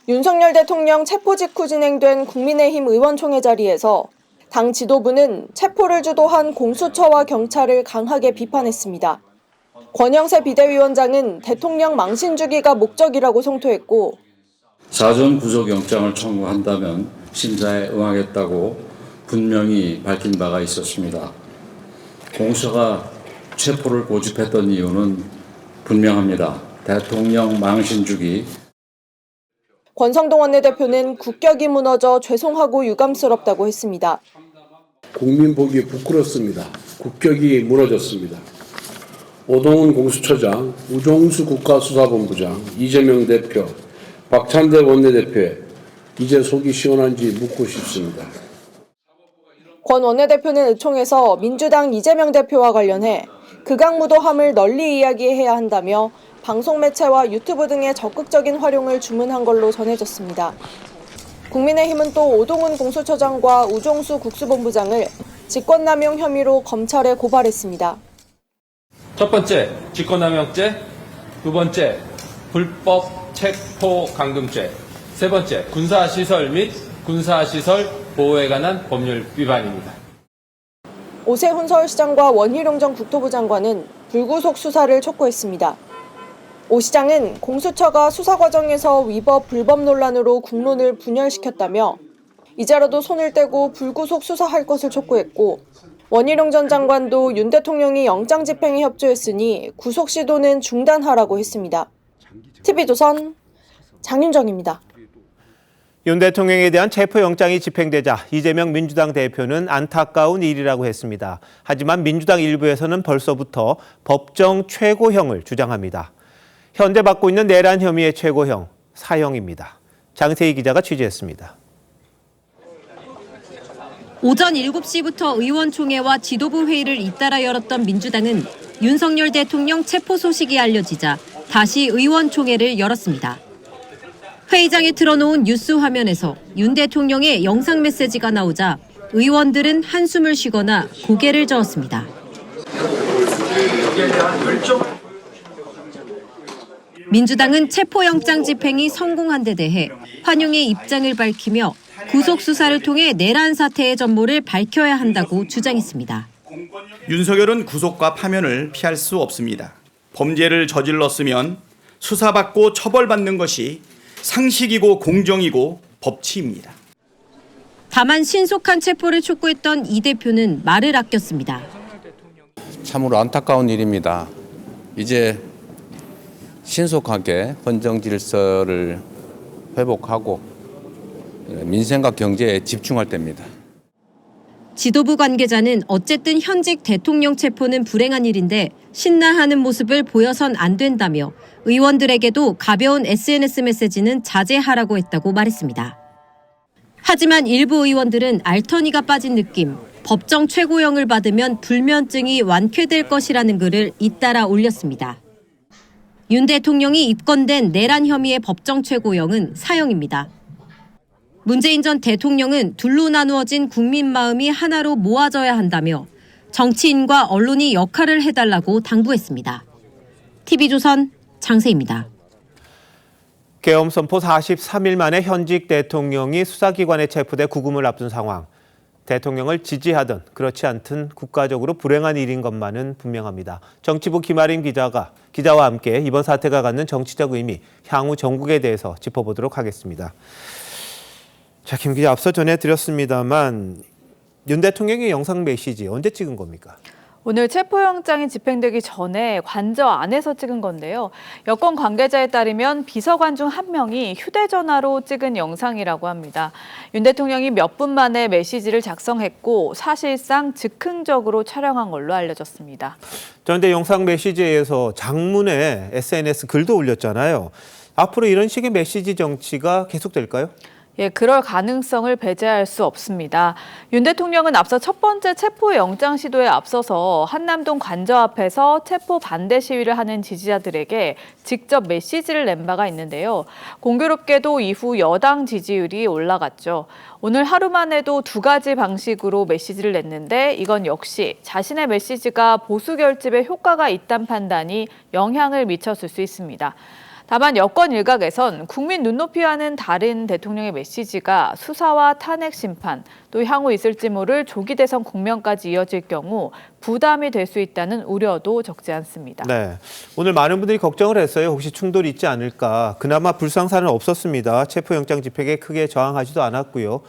윤석열 대통령 체포 직후 진행된 국민의힘 의원총회 자리에서 당 지도부는 체포를 주도한 공수처와 경찰을 강하게 비판했습니다. 권영세 비대위원장은 대통령 망신 주기가 목적이라고 성토했고 사전 구속영장을 청구한다면 심사에 응하겠다고 분명히 밝힌 바가 있었습니다. 공수처가 체포를 고집했던 이유는 분명합니다. 대통령 망신 주기. 권성동 원내대표는 국격이 무너져 죄송하고 유감스럽다고 했습니다. 국민 보기 부끄럽습니다. 국격이 무너졌습니다. 오동훈 공수처장, 우종수 국가수사본부장, 이재명 대표, 박찬대 원내대표에 이제 속이 시원한지 묻고 싶습니다. 권 원내대표는 의총에서 민주당 이재명 대표와 관련해 극악무도함을 널리 이야기해야 한다며 방송 매체와 유튜브 등의 적극적인 활용을 주문한 걸로 전해졌습니다. 국민의힘은 또 오동훈 공수처장과 우종수 국수본부장을 직권남용 혐의로 검찰에 고발했습니다. 첫 번째, 직권남용죄. 두 번째, 불법 체포 감금죄. 세 번째, 군사시설 및 군사시설 보호에 관한 법률 위반입니다. 오세훈 서울시장과 원희룡 전 국토부 장관은 불구속 수사를 촉구했습니다. 오 시장은 공수처가 수사 과정에서 위법 불법 논란으로 국론을 분열시켰다며 이제라도 손을 떼고 불구속 수사할 것을 촉구했고 원희룡 전 장관도 윤 대통령이 영장 집행에 협조했으니 구속 시도는 중단하라고 했습니다. TV조선 장윤정입니다. 윤 대통령에 대한 체포영장이 집행되자 이재명 민주당 대표는 안타까운 일이라고 했습니다. 하지만 민주당 일부에서는 벌써부터 법정 최고형을 주장합니다. 현재 받고 있는 내란 혐의의 최고형, 사형입니다. 장세희 기자가 취재했습니다. 오전 7시부터 의원총회와 지도부 회의를 잇따라 열었던 민주당은 윤석열 대통령 체포 소식이 알려지자 다시 의원총회를 열었습니다. 회의장에 틀어놓은 뉴스 화면에서 윤 대통령의 영상 메시지가 나오자 의원들은 한숨을 쉬거나 고개를 저었습니다. 민주당은 체포영장 집행이 성공한 데 대해 환영의 입장을 밝히며 구속수사를 통해 내란 사태의 전모를 밝혀야 한다고 주장했습니다. 윤석열은 구속과 파면을 피할 수 없습니다. 범죄를 저질렀으면 수사받고 처벌받는 것이 상식이고 공정이고 법치입니다. 다만 신속한 체포를 촉구했던 이 대표는 말을 아꼈습니다. 참으로 안타까운 일입니다. 이제 신속하게 헌정 질서를 회복하고 민생과 경제에 집중할 때입니다. 지도부 관계자는 어쨌든 현직 대통령 체포는 불행한 일인데 신나하는 모습을 보여선 안 된다며 의원들에게도 가벼운 SNS 메시지는 자제하라고 했다고 말했습니다. 하지만 일부 의원들은 알터니가 빠진 느낌, 법정 최고형을 받으면 불면증이 완쾌될 것이라는 글을 잇따라 올렸습니다. 윤 대통령이 입건된 내란 혐의의 법정 최고형은 사형입니다. 문재인 전 대통령은 둘로 나누어진 국민 마음이 하나로 모아져야 한다며 정치인과 언론이 역할을 해달라고 당부했습니다. TV조선 장세입니다. 계엄 선포 43일 만에 현직 대통령이 수사기관에 체포돼 구금을 앞둔 상황. 대통령을 지지하든 그렇지 않든 국가적으로 불행한 일인 것만은 분명합니다. 정치부 김아림 기자와 함께 이번 사태가 갖는 정치적 의미, 향후 정국에 대해서 짚어보도록 하겠습니다. 자, 김 기자, 앞서 전해드렸습니다만 윤 대통령의 영상 메시지 언제 찍은 겁니까? 오늘 체포영장이 집행되기 전에 관저 안에서 찍은 건데요. 여권 관계자에 따르면 비서관 중 한 명이 휴대전화로 찍은 영상이라고 합니다. 윤 대통령이 몇 분 만에 메시지를 작성했고 사실상 즉흥적으로 촬영한 걸로 알려졌습니다. 그런데 영상 메시지에서 장문에 SNS 글도 올렸잖아요. 앞으로 이런 식의 메시지 정치가 계속될까요? 예, 그럴 가능성을 배제할 수 없습니다. 윤 대통령은 앞서 첫 번째 체포영장 시도에 앞서서 한남동 관저 앞에서 체포 반대 시위를 하는 지지자들에게 직접 메시지를 낸 바가 있는데요. 공교롭게도 이후 여당 지지율이 올라갔죠. 오늘 하루만 해도 두 가지 방식으로 메시지를 냈는데 이건 역시 자신의 메시지가 보수 결집에 효과가 있다는 판단이 영향을 미쳤을 수 있습니다. 다만 여권 일각에선 국민 눈높이와는 다른 대통령의 메시지가 수사와 탄핵 심판, 또 향후 있을지 모를 조기 대선 국면까지 이어질 경우 부담이 될 수 있다는 우려도 적지 않습니다. 네, 오늘 많은 분들이 걱정을 했어요. 혹시 충돌이 있지 않을까. 그나마 불상사는 없었습니다. 체포영장 집행에 크게 저항하지도 않았고요.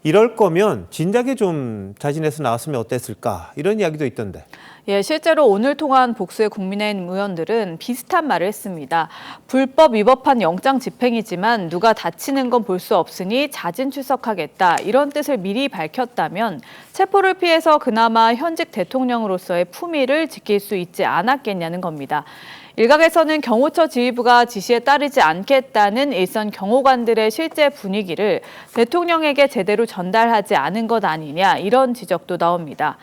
이럴 거면 진작에 좀 자진해서 나왔으면 어땠을까. 이런 이야기도 있던데. 예, 실제로 오늘 통한 복수의 국민의힘 의원들은 비슷한 말을 했습니다. 불법 위법한 영장 집행이지만 누가 다치는 건 볼 수 없으니 자진 출석하겠다. 이런 뜻을 미리 밝혔다면 체포를 피해서 그나마 현직 대통령으로서의 품위를 지킬 수 있지 않았겠냐는 겁니다. 일각에서는 경호처 지휘부가 지시에 따르지 않겠다는 일선 경호관들의 실제 분위기를 대통령에게 제대로 전달하지 않은 것 아니냐 이런 지적도 나옵니다.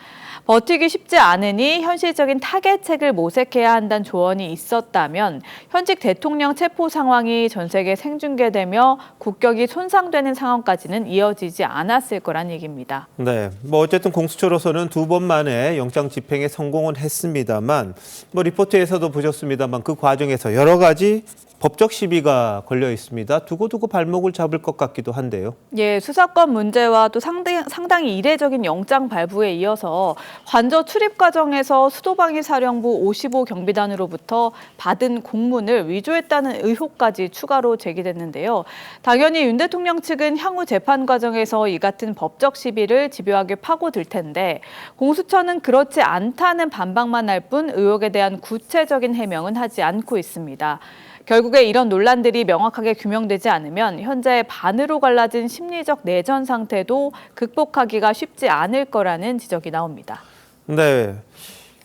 버티기 쉽지 않으니 현실적인 타개책을 모색해야 한다는 조언이 있었다면 현직 대통령 체포 상황이 전 세계 생중계되며 국격이 손상되는 상황까지는 이어지지 않았을 거란 얘기입니다. 네, 어쨌든 공수처로서는 두 번 만에 영장 집행에 성공은 했습니다만 리포트에서도 보셨습니다만 그 과정에서 여러 가지 법적 시비가 걸려 있습니다. 두고두고 발목을 잡을 것 같기도 한데요. 예, 수사권 문제와 또 상당히 이례적인 영장 발부에 이어서 관저 출입 과정에서 수도방위 사령부 55 경비단으로부터 받은 공문을 위조했다는 의혹까지 추가로 제기됐는데요. 당연히 윤 대통령 측은 향후 재판 과정에서 이 같은 법적 시비를 집요하게 파고들 텐데 공수처는 그렇지 않다는 반박만 할 뿐 의혹에 대한 구체적인 해명은 하지 않고 있습니다. 결국에 이런 논란들이 명확하게 규명되지 않으면 현재 반으로 갈라진 심리적 내전 상태도 극복하기가 쉽지 않을 거라는 지적이 나옵니다. 네,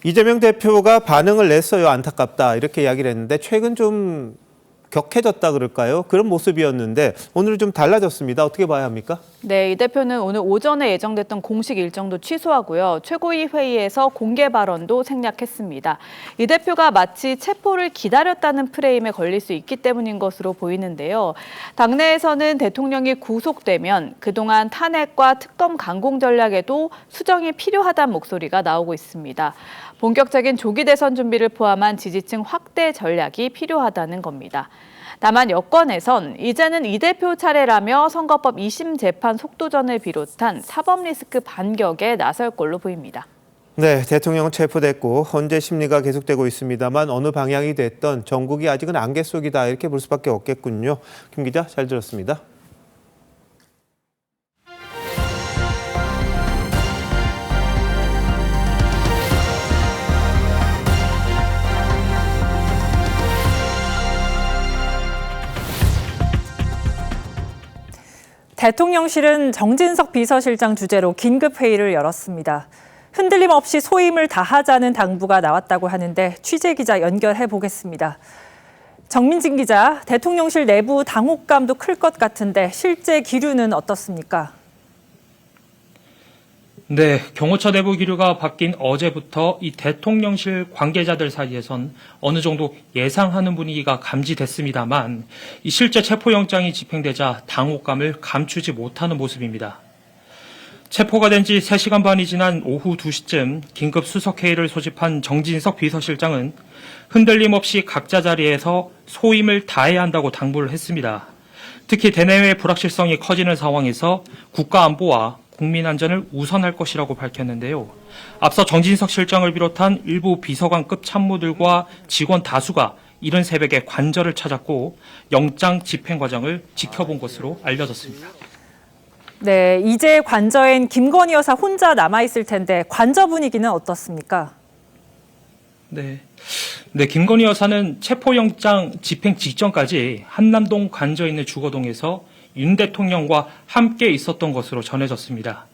이재명 대표가 반응을 냈어요. 안타깝다 이렇게 이야기를 했는데 최근 좀 격해졌다 그럴까요? 그런 모습이었는데 오늘은 좀 달라졌습니다. 어떻게 봐야 합니까? 네, 이 대표는 오늘 오전에 예정됐던 공식 일정도 취소하고요. 최고위 회의에서 공개 발언도 생략했습니다. 이 대표가 마치 체포를 기다렸다는 프레임에 걸릴 수 있기 때문인 것으로 보이는데요. 당내에서는 대통령이 구속되면 그동안 탄핵과 특검 강공 전략에도 수정이 필요하다는 목소리가 나오고 있습니다. 본격적인 조기 대선 준비를 포함한 지지층 확대 전략이 필요하다는 겁니다. 다만 여권에선 이제는 이 대표 차례라며 선거법 2심 재판 속도전을 비롯한 사법 리스크 반격에 나설 걸로 보입니다. 네, 대통령은 체포됐고 헌재 심리가 계속되고 있습니다만 어느 방향이 됐던 전국이 아직은 안개 속이다 이렇게 볼 수밖에 없겠군요. 김 기자, 잘 들었습니다. 대통령실은 정진석 비서실장 주재로 긴급회의를 열었습니다. 흔들림 없이 소임을 다하자는 당부가 나왔다고 하는데 취재기자 연결해 보겠습니다. 정민진 기자, 대통령실 내부 당혹감도 클 것 같은데 실제 기류는 어떻습니까? 네, 경호처 내부 기류가 바뀐 어제부터 이 대통령실 관계자들 사이에선 어느 정도 예상하는 분위기가 감지됐습니다만 이 실제 체포영장이 집행되자 당혹감을 감추지 못하는 모습입니다. 체포가 된 지 3시간 반이 지난 오후 2시쯤 긴급 수석회의를 소집한 정진석 비서실장은 흔들림 없이 각자 자리에서 소임을 다해야 한다고 당부를 했습니다. 특히 대내외 불확실성이 커지는 상황에서 국가 안보와 국민 안전을 우선할 것이라고 밝혔는데요. 앞서 정진석 실장을 비롯한 일부 비서관급 참모들과 직원 다수가 이른 새벽에 관저를 찾았고 영장 집행 과정을 지켜본 것으로 알려졌습니다. 네, 이제 관저엔 김건희 여사 혼자 남아있을 텐데 관저 분위기는 어떻습니까? 네, 김건희 여사는 체포영장 집행 직전까지 한남동 관저에 있는 주거동에서 윤 대통령과 함께 있었던 것으로 전해졌습니다.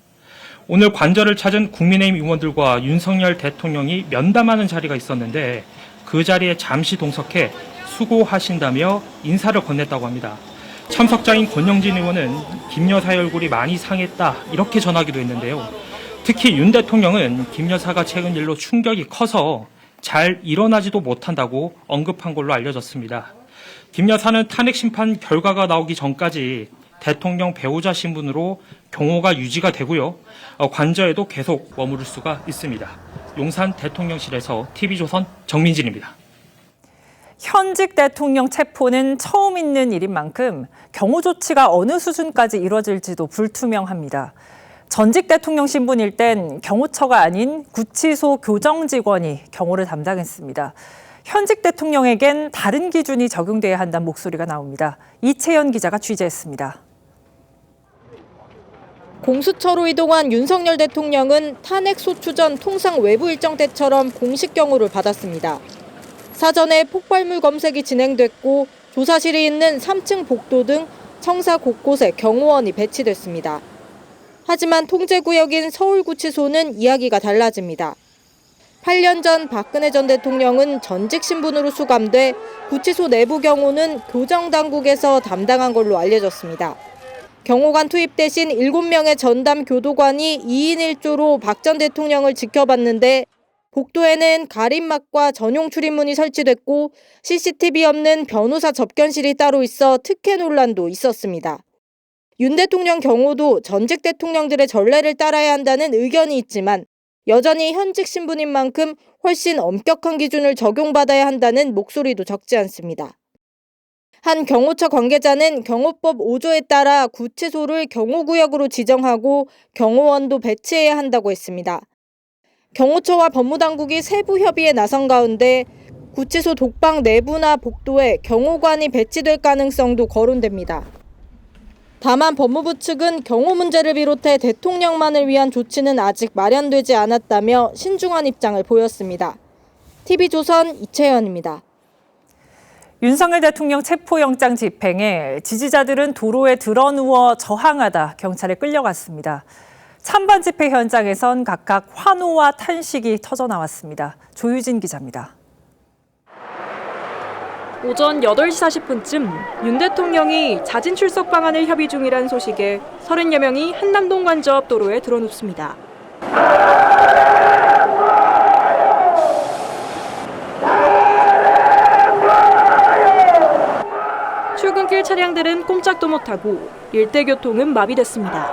오늘 관저를 찾은 국민의힘 의원들과 윤석열 대통령이 면담하는 자리가 있었는데 그 자리에 잠시 동석해 수고하신다며 인사를 건넸다고 합니다. 참석자인 권영진 의원은 김 여사의 얼굴이 많이 상했다 이렇게 전하기도 했는데요. 특히 윤 대통령은 김 여사가 최근 일로 충격이 커서 잘 일어나지도 못한다고 언급한 걸로 알려졌습니다. 김 여사는 탄핵 심판 결과가 나오기 전까지 대통령 배우자 신분으로 경호가 유지가 되고요. 관저에도 계속 머무를 수가 있습니다. 용산 대통령실에서 TV조선 정민진입니다. 현직 대통령 체포는 처음 있는 일인 만큼 경호 조치가 어느 수준까지 이뤄질지도 불투명합니다. 전직 대통령 신분일 땐 경호처가 아닌 구치소 교정 직원이 경호를 담당했습니다. 현직 대통령에겐 다른 기준이 적용돼야 한다는 목소리가 나옵니다. 이채연 기자가 취재했습니다. 공수처로 이동한 윤석열 대통령은 탄핵 소추 전 통상 외부 일정 때처럼 공식 경호를 받았습니다. 사전에 폭발물 검색이 진행됐고 조사실이 있는 3층 복도 등 청사 곳곳에 경호원이 배치됐습니다. 하지만 통제구역인 서울구치소는 이야기가 달라집니다. 8년 전 박근혜 전 대통령은 전직 신분으로 수감돼 구치소 내부 경호는 교정당국에서 담당한 걸로 알려졌습니다. 경호관 투입 대신 7명의 전담 교도관이 2인 1조로 박 전 대통령을 지켜봤는데 복도에는 가림막과 전용 출입문이 설치됐고 CCTV 없는 변호사 접견실이 따로 있어 특혜 논란도 있었습니다. 윤 대통령 경호도 전직 대통령들의 전례를 따라야 한다는 의견이 있지만 여전히 현직 신분인 만큼 훨씬 엄격한 기준을 적용받아야 한다는 목소리도 적지 않습니다. 한 경호처 관계자는 경호법 5조에 따라 구치소를 경호구역으로 지정하고 경호원도 배치해야 한다고 했습니다. 경호처와 법무당국이 세부 협의에 나선 가운데 구치소 독방 내부나 복도에 경호관이 배치될 가능성도 거론됩니다. 다만 법무부 측은 경호 문제를 비롯해 대통령만을 위한 조치는 아직 마련되지 않았다며 신중한 입장을 보였습니다. TV조선 이채연입니다. 윤석열 대통령 체포영장 집행에 지지자들은 도로에 드러누워 저항하다 경찰에 끌려갔습니다. 찬반 집회 현장에선 각각 환호와 탄식이 터져나왔습니다. 조유진 기자입니다. 오전 8시 40분쯤 윤 대통령이 자진 출석 방안을 협의 중이라는 소식에 30여 명이 한남동 관저 앞 도로에 드러눕습니다. 출근길 차량들은 꼼짝도 못하고 일대 교통은 마비됐습니다.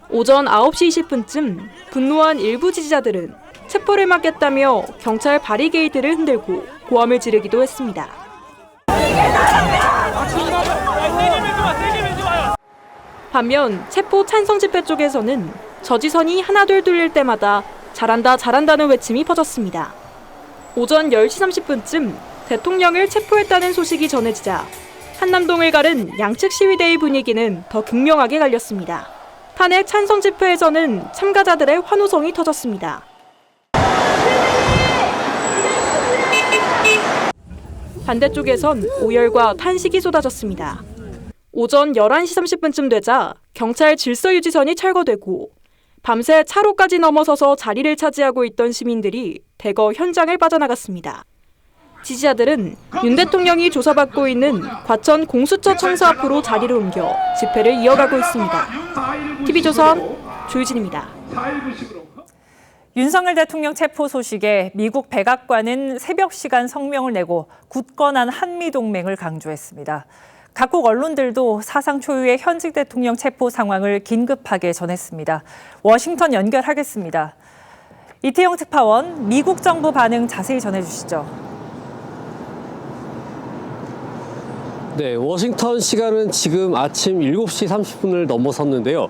오전 9시 20분쯤 분노한 일부 지지자들은 체포를 막겠다며 경찰 바리게이트를 흔들고 고함을 지르기도 했습니다. 반면 체포 찬성 집회 쪽에서는 저지선이 하나둘 뚫릴 때마다 잘한다 잘한다는 외침이 퍼졌습니다. 오전 10시 30분쯤 대통령을 체포했다는 소식이 전해지자 한남동을 가른 양측 시위대의 분위기는 더 극명하게 갈렸습니다. 탄핵 찬성 집회에서는 참가자들의 환호성이 터졌습니다. 반대쪽에선 오열과 탄식이 쏟아졌습니다. 오전 11시 30분쯤 되자 경찰 질서유지선이 철거되고 밤새 차로까지 넘어서서 자리를 차지하고 있던 시민들이 대거 현장을 빠져나갔습니다. 지지자들은 윤 대통령이 조사받고 있는 과천 공수처 청사 앞으로 자리를 옮겨 집회를 이어가고 있습니다. TV조선 조유진입니다. 윤석열 대통령 체포 소식에 미국 백악관은 새벽 시간 성명을 내고 굳건한 한미동맹을 강조했습니다. 각국 언론들도 사상 초유의 현직 대통령 체포 상황을 긴급하게 전했습니다. 워싱턴 연결하겠습니다. 이태영 특파원, 미국 정부 반응 자세히 전해주시죠. 네, 워싱턴 시간은 지금 아침 7시 30분을 넘어섰는데요.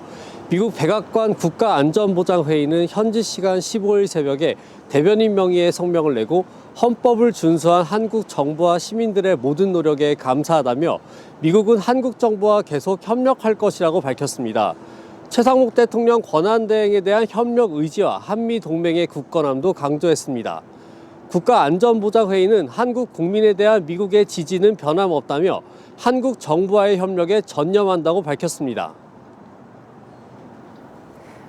미국 백악관 국가안전보장회의는 현지 시간 15일 새벽에 대변인 명의의 성명을 내고 헌법을 준수한 한국 정부와 시민들의 모든 노력에 감사하다며 미국은 한국 정부와 계속 협력할 것이라고 밝혔습니다. 최상목 대통령 권한대행에 대한 협력 의지와 한미 동맹의 굳건함도 강조했습니다. 국가안전보장회의는 한국 국민에 대한 미국의 지지는 변함없다며 한국 정부와의 협력에 전념한다고 밝혔습니다.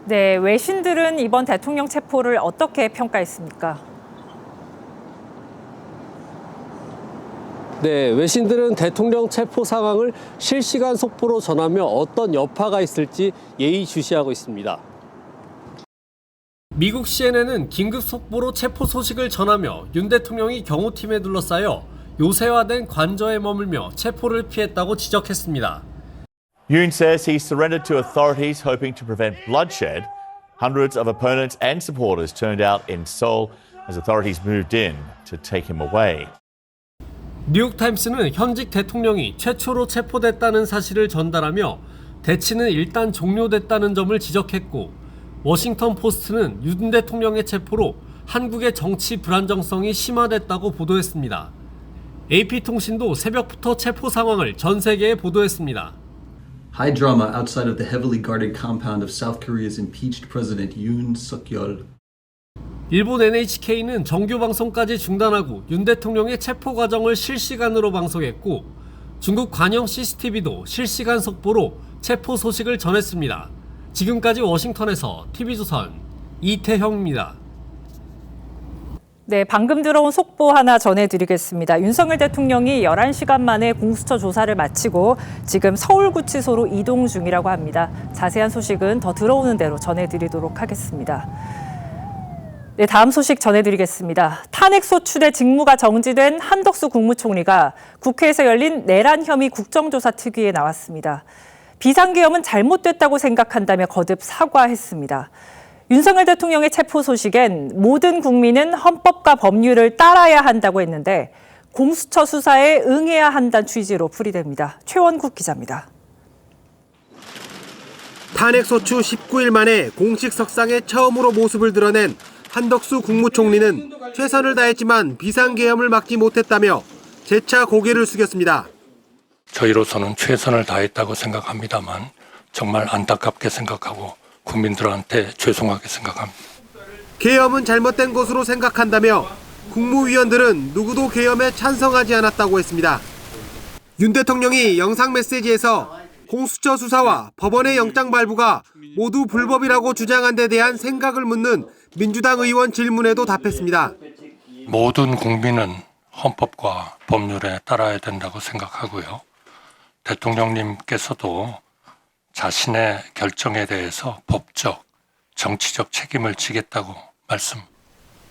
네, 외신들은 이번 대통령 체포를 어떻게 평가했습니까? 네, 외신들은 대통령 체포 상황을 실시간 속보로 전하며 어떤 여파가 있을지 예의주시하고 있습니다. 미국 CNN은 긴급 속보로 체포 소식을 전하며 윤 대통령이 경호팀에 둘러싸여 요새화된 관저에 머물며 체포를 피했다고 지적했습니다. Yoon says he surrendered to authorities hoping to prevent bloodshed. Hundreds of opponents and supporters turned out in Seoul as authorities moved in to take him away. 뉴욕타임스는 현직 대통령이 최초로 체포됐다는 사실을 전달하며 대치는 일단 종료됐다는 점을 지적했고 워싱턴 포스트는 윤 대통령의 체포로 한국의 정치 불안정성이 심화됐다고 보도했습니다. AP통신도 새벽부터 체포 상황을 전 세계에 보도했습니다. High drama outside of the heavily guarded compound of South Korea's impeached president Yoon Suk-yeol. 일본 NHK는 정규 방송까지 중단하고 윤 대통령의 체포 과정을 실시간으로 방송했고 중국 관영 CCTV도 실시간 속보로 체포 소식을 전했습니다. 지금까지 워싱턴에서 TV조선 이태형입니다. 네, 방금 들어온 속보 하나 전해드리겠습니다. 윤석열 대통령이 11시간 만에 공수처 조사를 마치고 지금 서울구치소로 이동 중이라고 합니다. 자세한 소식은 더 들어오는 대로 전해드리도록 하겠습니다. 네, 다음 소식 전해드리겠습니다. 탄핵소추대 직무가 정지된 한덕수 국무총리가 국회에서 열린 내란 혐의 국정조사 특위에 나왔습니다. 비상계엄은 잘못됐다고 생각한다며 거듭 사과했습니다. 윤석열 대통령의 체포 소식엔 모든 국민은 헌법과 법률을 따라야 한다고 했는데 공수처 수사에 응해야 한다는 취지로 풀이됩니다. 최원국 기자입니다. 탄핵소추 19일 만에 공식 석상에 처음으로 모습을 드러낸 한덕수 국무총리는 최선을 다했지만 비상계엄을 막지 못했다며 재차 고개를 숙였습니다. 저희로서는 최선을 다했다고 생각합니다만 정말 안타깝게 생각하고 국민들한테 죄송하게 생각합니다. 계엄은 잘못된 것으로 생각한다며 국무위원들은 누구도 계엄에 찬성하지 않았다고 했습니다. 윤 대통령이 영상 메시지에서 공수처 수사와 법원의 영장 발부가 모두 불법이라고 주장한 데 대한 생각을 묻는 민주당 의원 질문에도 답했습니다. 모든 국민은 헌법과 법률에 따라야 된다고 생각하고요. 대통령님께서도 자신의 결정에 대해서 법적, 정치적 책임을 지겠다고 말씀.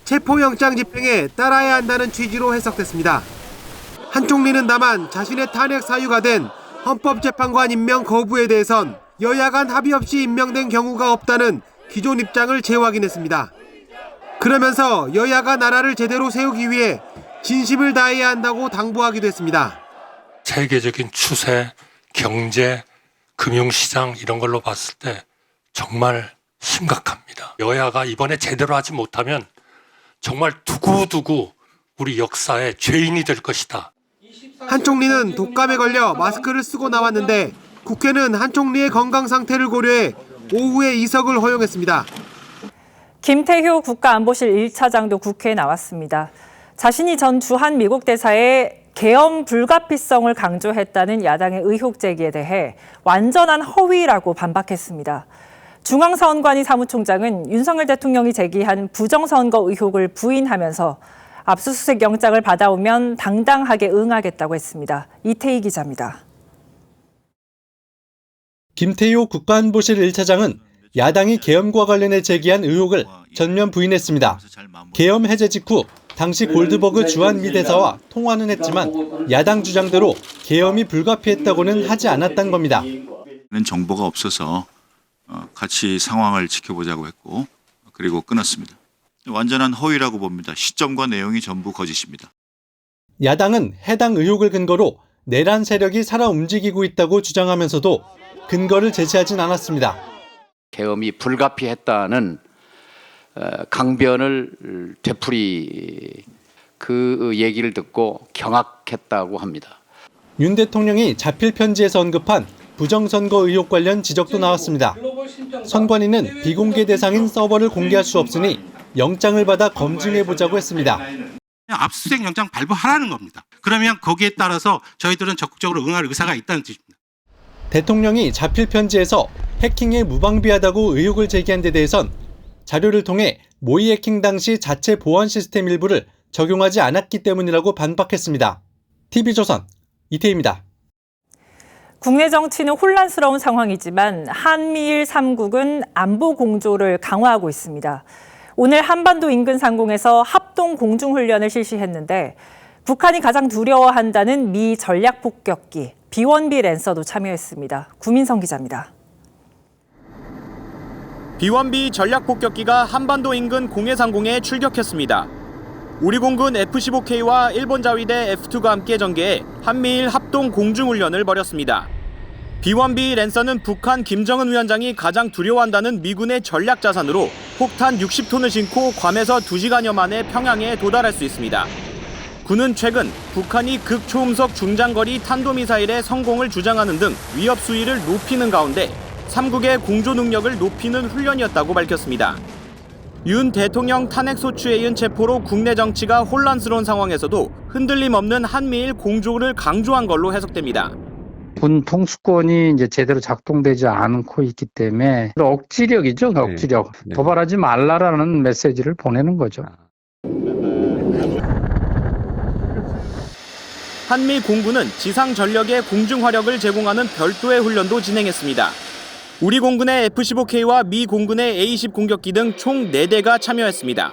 체포영장 집행에 따라야 한다는 취지로 해석됐습니다. 한 총리는 다만 자신의 탄핵 사유가 된 헌법재판관 임명 거부에 대해선 여야 간 합의 없이 임명된 경우가 없다는 기존 입장을 재확인했습니다. 그러면서 여야가 나라를 제대로 세우기 위해 진심을 다해야 한다고 당부하기도 했습니다. 세계적인 추세, 경제, 금융시장 이런 걸로 봤을 때 정말 심각합니다. 여야가 이번에 제대로 하지 못하면 정말 두고두고 우리 역사의 죄인이 될 것이다. 한 총리는 독감에 걸려 마스크를 쓰고 나왔는데 국회는 한 총리의 건강 상태를 고려해 오후에 이석을 허용했습니다. 김태효 국가안보실 1차장도 국회에 나왔습니다. 자신이 전 주한 미국 대사에 계엄 불가피성을 강조했다는 야당의 의혹 제기에 대해 완전한 허위라고 반박했습니다. 중앙선관위 사무총장은 윤석열 대통령이 제기한 부정선거 의혹을 부인하면서 압수수색 영장을 받아오면 당당하게 응하겠다고 했습니다. 이태희 기자입니다. 김태효 국가안보실 1차장은 야당이 계엄과 관련해 제기한 의혹을 전면 부인했습니다. 계엄 해제 직후 당시 골드버그 주한 미 대사와 통화는 했지만 야당 주장대로 계엄이 불가피했다고는 하지 않았던 겁니다. 정보가 없어서 같이 상황을 지켜보자고 했고 그리고 끊었습니다. 완전한 허위라고 봅니다. 시점과 내용이 전부 거짓입니다. 야당은 해당 의혹을 근거로 내란 세력이 살아 움직이고 있다고 주장하면서도 근거를 제시하진 않았습니다. 계엄이 불가피했다는 강변을 되풀이 그 얘기를 듣고 경악했다고 합니다. 윤 대통령이 자필 편지에서 언급한 부정선거 의혹 관련 지적도 나왔습니다. 선관위는 비공개 대상인 서버를 공개할 수 없으니 영장을 받아 검증해보자고 했습니다. 압수수색 영장 발부하라는 겁니다. 그러면 거기에 따라서 저희들은 적극적으로 응할 의사가 있다는 뜻입니다. 대통령이 자필 편지에서 해킹에 무방비하다고 의혹을 제기한 데 대해선 자료를 통해 모의 해킹 당시 자체 보안 시스템 일부를 적용하지 않았기 때문이라고 반박했습니다. TV조선 이태희입니다. 국내 정치는 혼란스러운 상황이지만 한미일 3국은 안보 공조를 강화하고 있습니다. 오늘 한반도 인근 상공에서 합동 공중훈련을 실시했는데 북한이 가장 두려워한다는 미 전략 폭격기 B-1B 랜서도 참여했습니다. 구민성 기자입니다. B-1B 전략 폭격기가 한반도 인근 공해상공에 출격했습니다. 우리 공군 F-15K와 일본 자위대 F-2가 함께 전개해 한미일 합동 공중훈련을 벌였습니다. B-1B 랜서는 북한 김정은 위원장이 가장 두려워한다는 미군의 전략 자산으로 폭탄 60톤을 싣고 괌에서 2시간여 만에 평양에 도달할 수 있습니다. 군은 최근 북한이 극초음속 중장거리 탄도미사일의 성공을 주장하는 등 위협 수위를 높이는 가운데 3국의 공조 능력을 높이는 훈련이었다고 밝혔습니다. 윤 대통령 탄핵 소추에 이은 체포로 국내 정치가 혼란스러운 상황에서도 흔들림 없는 한미일 공조를 강조한 걸로 해석됩니다. 군 통수권이 이제 제대로 작동되지 않고 있기 때문에 억지력이죠, 억지력. 네. 도발하지 말라라는 메시지를 보내는 거죠. 한미 공군은 지상 전력의 공중 화력을 제공하는 별도의 훈련도 진행했습니다. 우리 공군의 F-15K와 미 공군의 A-10 공격기 등 총 4대가 참여했습니다.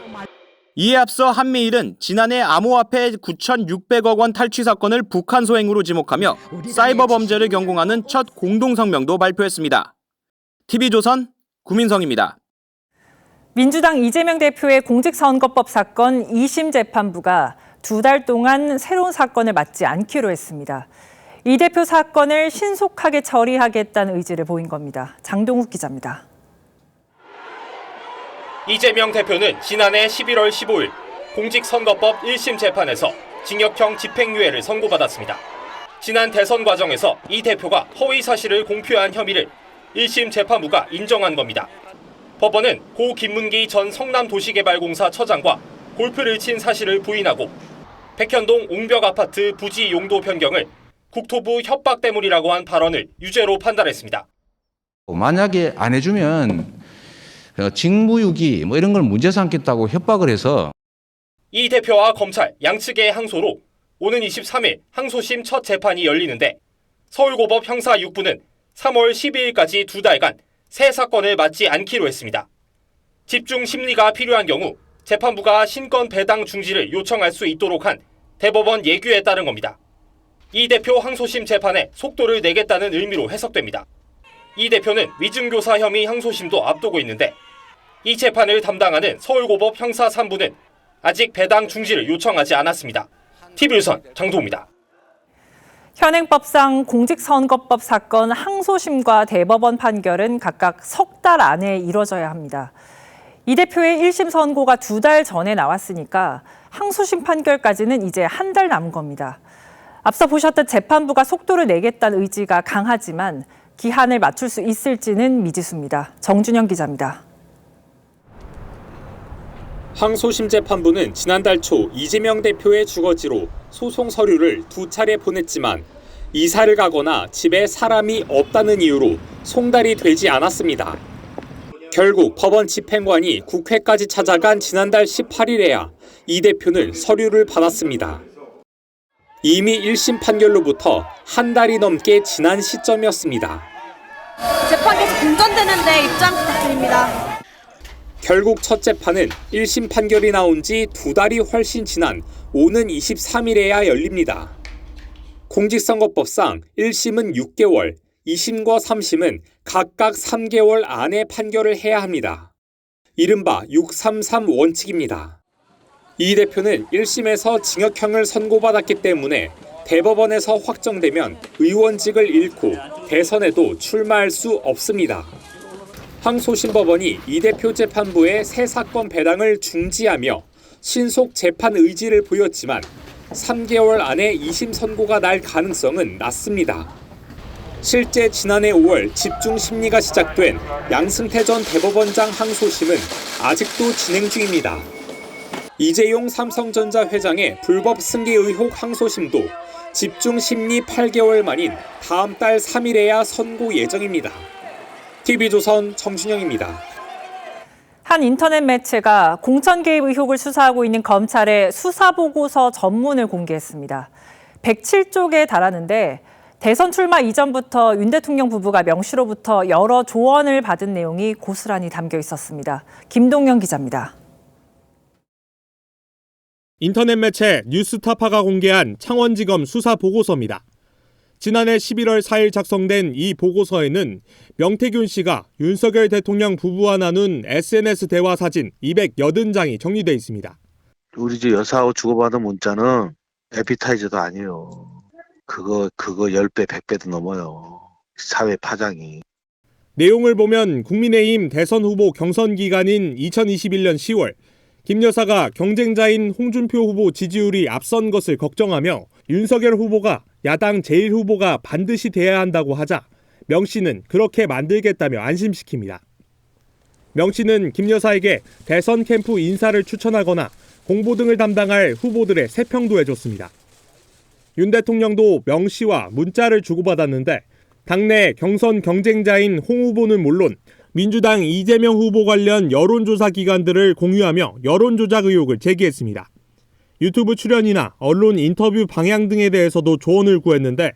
이에 앞서 한미일은 지난해 암호화폐 9,600억 원 탈취 사건을 북한 소행으로 지목하며 사이버 범죄를 경공하는 첫 공동성명도 발표했습니다. TV조선 구민성입니다. 민주당 이재명 대표의 공직선거법 사건 2심 재판부가 2달 동안 새로운 사건을 맡지 않기로 했습니다. 이 대표 사건을 신속하게 처리하겠다는 의지를 보인 겁니다. 장동욱 기자입니다. 이재명 대표는 지난해 11월 15일 공직선거법 1심 재판에서 징역형 집행유예를 선고받았습니다. 지난 대선 과정에서 이 대표가 허위 사실을 공표한 혐의를 1심 재판부가 인정한 겁니다. 법원은 고 김문기 전 성남도시개발공사 처장과 골프를 친 사실을 부인하고 백현동 옹벽 아파트 부지 용도 변경을 국토부 협박 때문이라고 한 발언을 유죄로 판단했습니다. 만약에 안 해주면 직무유기 이런 걸 문제 삼겠다고 협박을 해서 이 대표와 검찰 양측의 항소로 오는 23일 항소심 첫 재판이 열리는데 서울고법 형사 6부는 3월 12일까지 2달간 새 사건을 맡지 않기로 했습니다. 집중 심리가 필요한 경우 재판부가 신권 배당 중지를 요청할 수 있도록 한 대법원 예규에 따른 겁니다. 이 대표 항소심 재판에 속도를 내겠다는 의미로 해석됩니다. 이 대표는 위증교사 혐의 항소심도 앞두고 있는데 이 재판을 담당하는 서울고법 형사 3부는 아직 배당 중지를 요청하지 않았습니다. TV조선 장도우입니다. 현행법상 공직선거법 사건 항소심과 대법원 판결은 각각 석 달 안에 이뤄져야 합니다. 이 대표의 1심 선고가 2달 전에 나왔으니까 항소심 판결까지는 이제 한 달 남은 겁니다. 앞서 보셨듯 재판부가 속도를 내겠다는 의지가 강하지만 기한을 맞출 수 있을지는 미지수입니다. 정준영 기자입니다. 항소심 재판부는 지난달 초 이재명 대표의 주거지로 소송 서류를 2차례 보냈지만 이사를 가거나 집에 사람이 없다는 이유로 송달이 되지 않았습니다. 결국 법원 집행관이 국회까지 찾아간 지난달 18일에야 이 대표는 서류를 받았습니다. 이미 1심 판결로부터 한 달이 넘게 지난 시점이었습니다. 재판 계속 공전되는데 입장 부탁드립니다. 결국 첫 재판은 1심 판결이 나온 지 2달이 훨씬 지난 오는 23일에야 열립니다. 공직선거법상 1심은 6개월, 2심과 3심은 각각 3개월 안에 판결을 해야 합니다. 이른바 633 원칙입니다. 이 대표는 1심에서 징역형을 선고받았기 때문에 대법원에서 확정되면 의원직을 잃고 대선에도 출마할 수 없습니다. 항소심 법원이 이 대표 재판부의 새 사건 배당을 중지하며 신속 재판 의지를 보였지만 3개월 안에 2심 선고가 날 가능성은 낮습니다. 실제 지난해 5월 집중 심리가 시작된 양승태 전 대법원장 항소심은 아직도 진행 중입니다. 이재용 삼성전자 회장의 불법 승계 의혹 항소심도 집중 심리 8개월 만인 다음 달 3일에야 선고 예정입니다. TV조선 정준영입니다. 한 인터넷 매체가 공천 개입 의혹을 수사하고 있는 검찰의 수사보고서 전문을 공개했습니다. 107쪽에 달하는데 대선 출마 이전부터 윤 대통령 부부가 명 씨로부터 여러 조언을 받은 내용이 고스란히 담겨 있었습니다. 김동영 기자입니다. 인터넷 매체 뉴스타파가 공개한 창원지검 수사보고서입니다. 지난해 11월 4일 작성된 이 보고서에는 명태균 씨가 윤석열 대통령 부부와 나눈 SNS 대화 사진 280장이 정리돼 있습니다. 우리 집 여사하고 주고받은 문자는 에피타이저도 아니에요. 그거 10배, 100배도 넘어요. 사회 파장이. 내용을 보면 국민의힘 대선 후보 경선 기간인 2021년 10월 김 여사가 경쟁자인 홍준표 후보 지지율이 앞선 것을 걱정하며 윤석열 후보가 야당 제1후보가 반드시 돼야 한다고 하자 명 씨는 그렇게 만들겠다며 안심시킵니다. 명 씨는 김 여사에게 대선 캠프 인사를 추천하거나 공보 등을 담당할 후보들의 세평도 해줬습니다. 윤 대통령도 명 씨와 문자를 주고받았는데 당내 경선 경쟁자인 홍 후보는 물론 민주당 이재명 후보 관련 여론조사 기관들을 공유하며 여론조작 의혹을 제기했습니다. 유튜브 출연이나 언론 인터뷰 방향 등에 대해서도 조언을 구했는데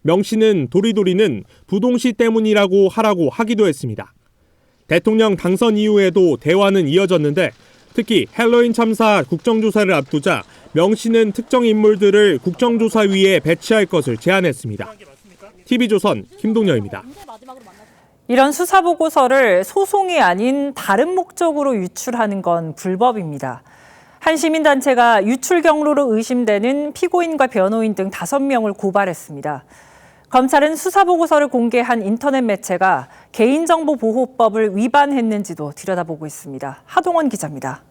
명 씨는 도리도리는 부동시 때문이라고 하라고 하기도 했습니다. 대통령 당선 이후에도 대화는 이어졌는데 특히 헬로윈 참사 국정조사를 앞두자 명 씨는 특정 인물들을 국정조사위에 배치할 것을 제안했습니다. TV조선 김동열입니다. 이런 수사보고서를 소송이 아닌 다른 목적으로 유출하는 건 불법입니다. 한 시민단체가 유출 경로로 의심되는 피고인과 변호인 등 5명을 고발했습니다. 검찰은 수사보고서를 공개한 인터넷 매체가 개인정보보호법을 위반했는지도 들여다보고 있습니다. 하동원 기자입니다.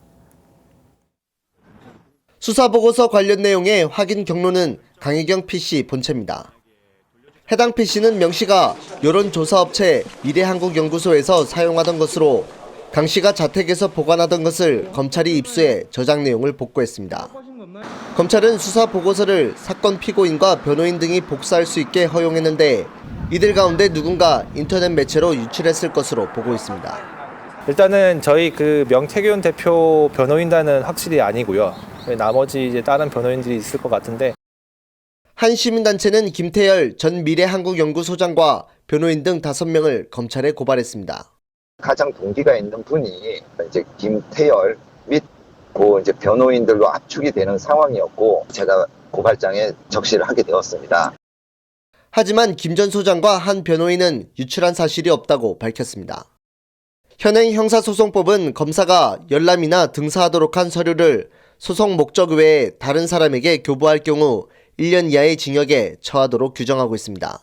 수사보고서 관련 내용의 확인 경로는 강희경 PC 본체입니다. 해당 PC는 명 씨가 여론조사업체 미래한국연구소에서 사용하던 것으로 강 씨가 자택에서 보관하던 것을 검찰이 입수해 저장 내용을 복구했습니다. 검찰은 수사보고서를 사건 피고인과 변호인 등이 복사할 수 있게 허용했는데 이들 가운데 누군가 인터넷 매체로 유출했을 것으로 보고 있습니다. 일단은 저희 명태균 대표 변호인단은 확실히 아니고요. 나머지 이제 다른 변호인들이 있을 것 같은데. 한 시민단체는 김태열 전 미래한국연구소장과 변호인 등 5명을 검찰에 고발했습니다. 가장 동기가 있는 분이 이제 김태열 및 이제 변호인들로 압축이 되는 상황이었고 제가 고발장에 적시를 하게 되었습니다. 하지만 김 전 소장과 한 변호인은 유출한 사실이 없다고 밝혔습니다. 현행 형사소송법은 검사가 열람이나 등사하도록 한 서류를 소송 목적 외에 다른 사람에게 교부할 경우 1년 이하의 징역에 처하도록 규정하고 있습니다.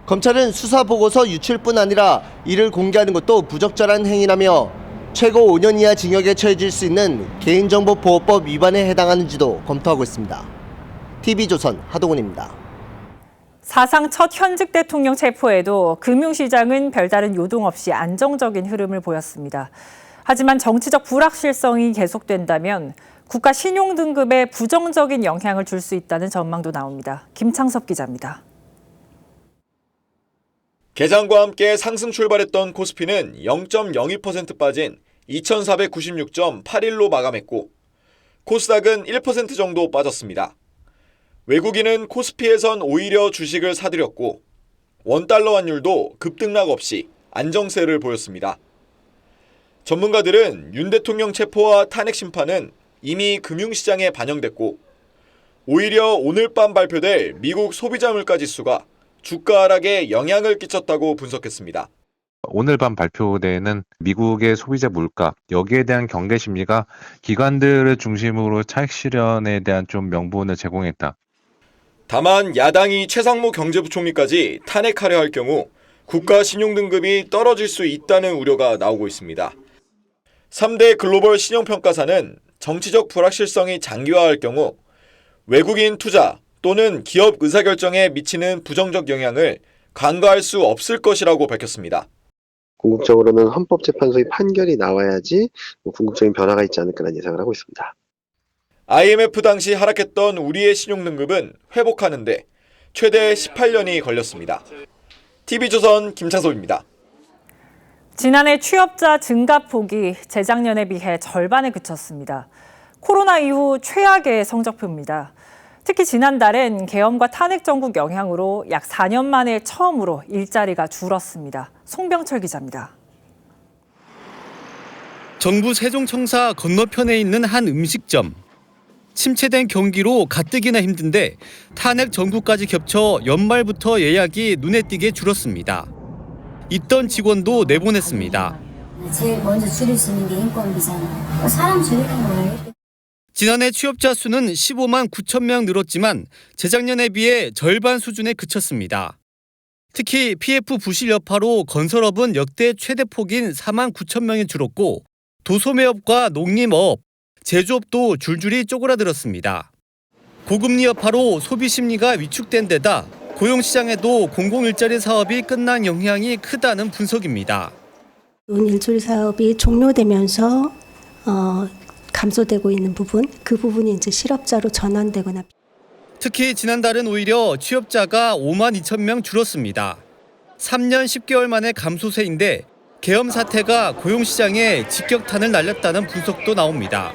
검찰은 수사보고서 유출뿐 아니라 이를 공개하는 것도 부적절한 행위라며 최고 5년 이하 징역에 처해질 수 있는 개인정보보호법 위반에 해당하는지도 검토하고 있습니다. TV조선 하동훈입니다. 사상 첫 현직 대통령 체포에도 금융시장은 별다른 요동 없이 안정적인 흐름을 보였습니다. 하지만 정치적 불확실성이 계속된다면 국가 신용등급에 부정적인 영향을 줄 수 있다는 전망도 나옵니다. 김창섭 기자입니다. 개장과 함께 상승 출발했던 코스피는 0.02% 빠진 2496.81로 마감했고 코스닥은 1% 정도 빠졌습니다. 외국인은 코스피에선 오히려 주식을 사들였고 원달러 환율도 급등락 없이 안정세를 보였습니다. 전문가들은 윤 대통령 체포와 탄핵 심판은 이미 금융시장에 반영됐고 오히려 오늘 밤 발표될 미국 소비자 물가 지수가 주가 하락에 영향을 끼쳤다고 분석했습니다. 오늘 밤 발표되는 미국의 소비자 물가, 여기에 대한 경계 심리가 기관들을 중심으로 차익 실현에 대한 좀 명분을 제공했다. 다만 야당이 최상무 경제부총리까지 탄핵하려 할 경우 국가 신용등급이 떨어질 수 있다는 우려가 나오고 있습니다. 3대 글로벌 신용평가사는 정치적 불확실성이 장기화할 경우 외국인 투자 또는 기업 의사결정에 미치는 부정적 영향을 간과할 수 없을 것이라고 밝혔습니다. 궁극적으로는 헌법재판소의 판결이 나와야지 궁극적인 변화가 있지 않을까라는 예상을 하고 있습니다. IMF 당시 하락했던 우리의 신용등급은 회복하는데 최대 18년이 걸렸습니다. TV조선 김창섭입니다. 지난해 취업자 증가폭이 재작년에 비해 절반에 그쳤습니다. 코로나 이후 최악의 성적표입니다. 특히 지난달엔 계엄과 탄핵 정국 영향으로 약 4년 만에 처음으로 일자리가 줄었습니다. 송병철 기자입니다. 정부 세종청사 건너편에 있는 한 음식점. 침체된 경기로 가뜩이나 힘든데 탄핵 정국까지 겹쳐 연말부터 예약이 눈에 띄게 줄었습니다. 있던 직원도 내보냈습니다. 제일 먼저 줄일 수 있는 게 인건비잖아요. 사람 줄이는 거예요. 지난해 취업자 수는 15만 9천 명 늘었지만 재작년에 비해 절반 수준에 그쳤습니다. 특히 PF 부실 여파로 건설업은 역대 최대 폭인 4만 9천 명이 줄었고 도소매업과 농림업, 제조업도 줄줄이 쪼그라들었습니다. 고금리 여파로 소비 심리가 위축된 데다 고용시장에도 공공일자리 사업이 끝난 영향이 크다는 분석입니다. 일조일 사업이 종료되면서 감소되고 있는 부분, 그 부분이 이제 실업자로 전환되거나. 특히 지난달은 오히려 취업자가 5만 2천 명 줄었습니다. 3년 10개월 만에 감소세인데 계엄 사태가 고용시장에 직격탄을 날렸다는 분석도 나옵니다.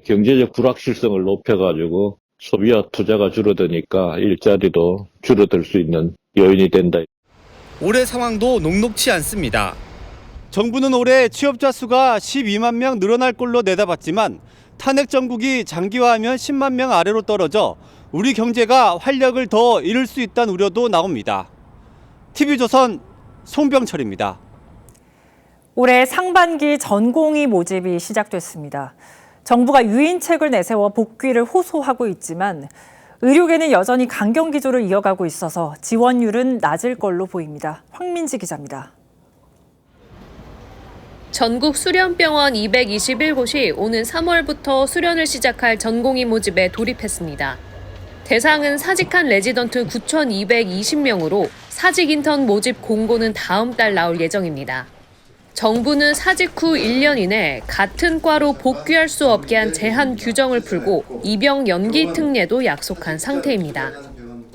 경제적 불확실성을 높여가지고 소비와 투자가 줄어드니까 일자리도 줄어들 수 있는 요인이 된다. 올해 상황도 녹록치 않습니다. 정부는 올해 취업자 수가 12만 명 늘어날 걸로 내다봤지만 탄핵 정국이 장기화하면 10만 명 아래로 떨어져 우리 경제가 활력을 더 잃을 수 있다는 우려도 나옵니다. TV조선 송병철입니다. 올해 상반기 전공의 모집이 시작됐습니다. 정부가 유인책을 내세워 복귀를 호소하고 있지만 의료계는 여전히 강경 기조를 이어가고 있어서 지원율은 낮을 걸로 보입니다. 황민지 기자입니다. 전국 수련병원 221곳이 오는 3월부터 수련을 시작할 전공의 모집에 돌입했습니다. 대상은 사직한 레지던트 9,220명으로 사직 인턴 모집 공고는 다음 달 나올 예정입니다. 정부는 사직 후 1년 이내 같은 과로 복귀할 수 없게 한 제한 규정을 풀고 입영 연기 특례도 약속한 상태입니다.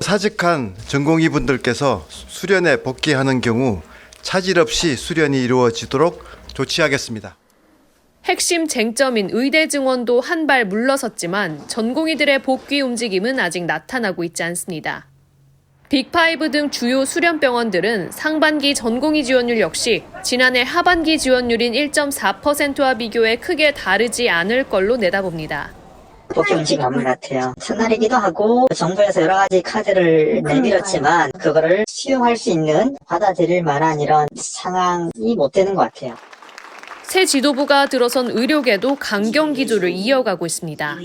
사직한 전공의 분들께서 수련에 복귀하는 경우 차질 없이 수련이 이루어지도록 조치하겠습니다. 핵심 쟁점인 의대 증원도 한 발 물러섰지만 전공의들의 복귀 움직임은 아직 나타나고 있지 않습니다. 빅5 등 주요 수련병원들은 상반기 전공의 지원율 역시 지난해 하반기 지원율인 1.4%와 비교해 크게 다르지 않을 걸로 내다봅니다. 복귀 움직임이 없는 것 같아요. 첫날이기도 하고 정부에서 여러 가지 카드를 내밀었지만 그거를 수용할 수 있는, 받아들일 만한 이런 상황이 못 되는 것 같아요. 새 지도부가 들어선 의료계도 강경 기조를 이어가고 있습니다.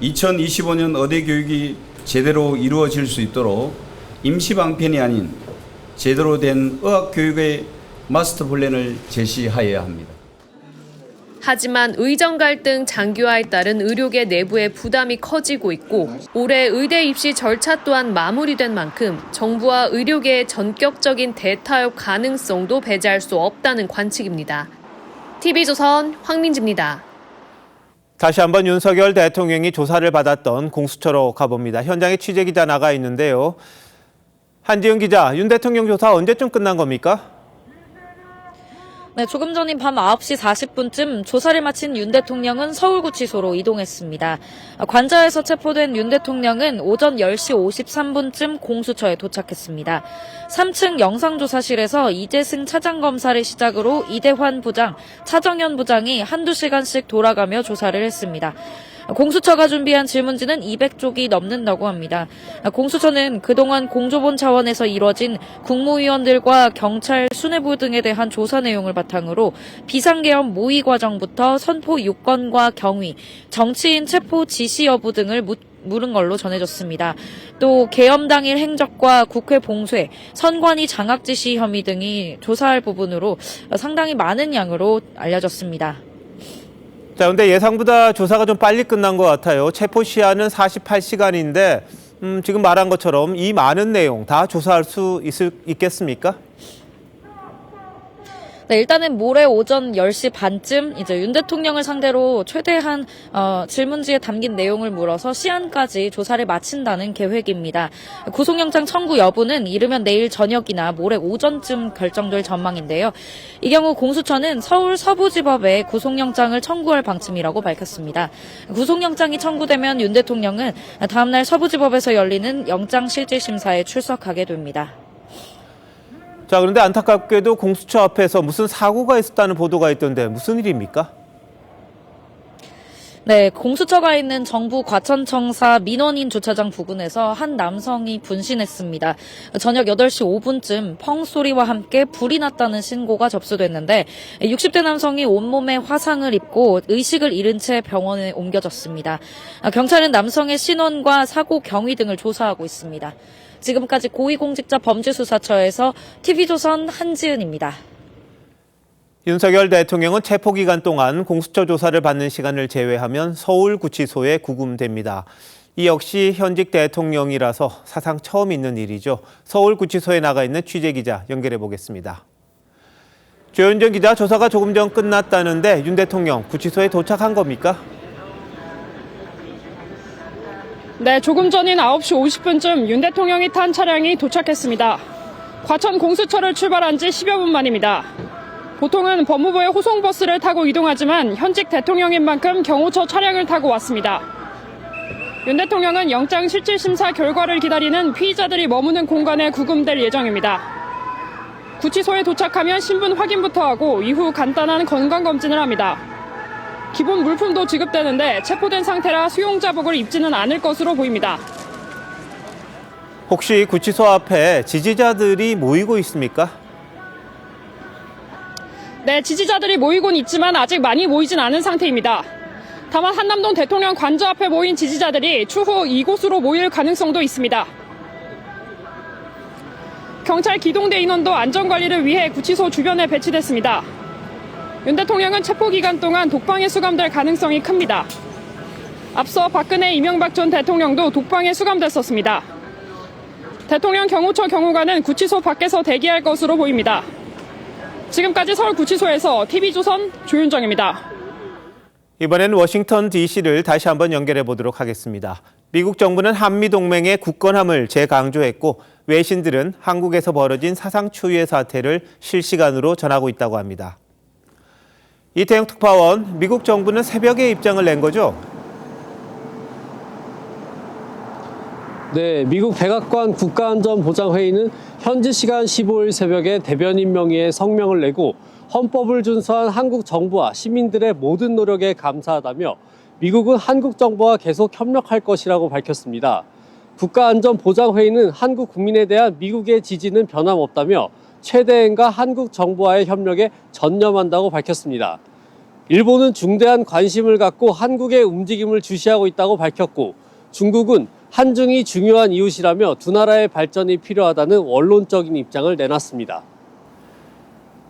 2025년 의대 교육이 제대로 이루어질 수 있도록 임시 방편이 아닌 제대로 된 의학 교육의 마스터 플랜을 제시하여야 합니다. 하지만 의정 갈등 장기화에 따른 의료계 내부의 부담이 커지고 있고 올해 의대 입시 절차 또한 마무리된 만큼 정부와 의료계의 전격적인 대타협 가능성도 배제할 수 없다는 관측입니다. TV조선 황민지입니다. 다시 한번 윤석열 대통령이 조사를 받았던 공수처로 가봅니다. 현장에 취재기자 나가 있는데요. 한지은 기자, 윤 대통령 조사 언제쯤 끝난 겁니까? 네, 조금 전인 밤 9시 40분쯤 조사를 마친 윤 대통령은 서울구치소로 이동했습니다. 관저에서 체포된 윤 대통령은 오전 10시 53분쯤 공수처에 도착했습니다. 3층 영상조사실에서 이재승 차장검사를 시작으로 이대환 부장, 차정현 부장이 한두 시간씩 돌아가며 조사를 했습니다. 공수처가 준비한 질문지는 200쪽이 넘는다고 합니다. 공수처는 그동안 공조본 차원에서 이뤄진 국무위원들과 경찰, 수뇌부 등에 대한 조사 내용을 바탕으로 비상계엄 모의 과정부터 선포 요건과 경위, 정치인 체포 지시 여부 등을 물은 걸로 전해졌습니다. 또 계엄 당일 행적과 국회 봉쇄, 선관위 장악 지시 혐의 등이 조사할 부분으로 상당히 많은 양으로 알려졌습니다. 자, 근데 예상보다 조사가 좀 빨리 끝난 것 같아요. 체포 시한은 48시간인데 지금 말한 것처럼 이 많은 내용 다 조사할 수 있겠습니까? 네, 일단은 모레 오전 10시 반쯤 이제 윤 대통령을 상대로 최대한 질문지에 담긴 내용을 물어서 시한까지 조사를 마친다는 계획입니다. 구속영장 청구 여부는 이르면 내일 저녁이나 모레 오전쯤 결정될 전망인데요. 이 경우 공수처는 서울 서부지법에 구속영장을 청구할 방침이라고 밝혔습니다. 구속영장이 청구되면 윤 대통령은 다음날 서부지법에서 열리는 영장실질심사에 출석하게 됩니다. 자, 그런데 안타깝게도 공수처 앞에서 무슨 사고가 있었다는 보도가 있던데 무슨 일입니까? 네, 공수처가 있는 정부 과천청사 민원인 주차장 부근에서 한 남성이 분신했습니다. 저녁 8시 5분쯤 펑 소리와 함께 불이 났다는 신고가 접수됐는데 60대 남성이 온몸에 화상을 입고 의식을 잃은 채 병원에 옮겨졌습니다. 경찰은 남성의 신원과 사고 경위 등을 조사하고 있습니다. 지금까지 고위공직자범죄수사처에서 TV조선 한지은입니다. 윤석열 대통령은 체포기간 동안 공수처 조사를 받는 시간을 제외하면 서울구치소에 구금됩니다. 이 역시 현직 대통령이라서 사상 처음 있는 일이죠. 서울구치소에 나가 있는 취재기자 연결해 보겠습니다. 조현정 기자, 조사가 조금 전 끝났다는데 윤 대통령 구치소에 도착한 겁니까? 네, 조금 전인 9시 50분쯤 윤 대통령이 탄 차량이 도착했습니다. 과천 공수처를 출발한 지 10여 분 만입니다. 보통은 법무부의 호송버스를 타고 이동하지만 현직 대통령인 만큼 경호처 차량을 타고 왔습니다. 윤 대통령은 영장실질심사 결과를 기다리는 피의자들이 머무는 공간에 구금될 예정입니다. 구치소에 도착하면 신분 확인부터 하고 이후 간단한 건강검진을 합니다. 기본 물품도 지급되는데 체포된 상태라 수용자복을 입지는 않을 것으로 보입니다. 혹시 구치소 앞에 지지자들이 모이고 있습니까? 네, 지지자들이 모이곤 있지만 아직 많이 모이진 않은 상태입니다. 다만 한남동 대통령 관저 앞에 모인 지지자들이 추후 이곳으로 모일 가능성도 있습니다. 경찰 기동대 인원도 안전관리를 위해 구치소 주변에 배치됐습니다. 윤 대통령은 체포 기간 동안 독방에 수감될 가능성이 큽니다. 앞서 박근혜, 이명박 전 대통령도 독방에 수감됐었습니다. 대통령 경호처 경호관은 구치소 밖에서 대기할 것으로 보입니다. 지금까지 서울구치소에서 TV조선 조윤정입니다. 이번엔 워싱턴 DC를 다시 한번 연결해 보도록 하겠습니다. 미국 정부는 한미동맹의 굳건함을 재강조했고 외신들은 한국에서 벌어진 사상 초유의 사태를 실시간으로 전하고 있다고 합니다. 이태영 특파원, 미국 정부는 새벽에 입장을 낸 거죠? 네, 미국 백악관 국가안전보장회의는 현지 시간 15일 새벽에 대변인 명의의 성명을 내고 헌법을 준수한 한국 정부와 시민들의 모든 노력에 감사하다며 미국은 한국 정부와 계속 협력할 것이라고 밝혔습니다. 국가안전보장회의는 한국 국민에 대한 미국의 지지는 변함없다며 최대행과 한국 정부와의 협력에 전념한다고 밝혔습니다. 일본은 중대한 관심을 갖고 한국의 움직임을 주시하고 있다고 밝혔고 중국은 한중이 중요한 이웃이라며 두 나라의 발전이 필요하다는 원론적인 입장을 내놨습니다.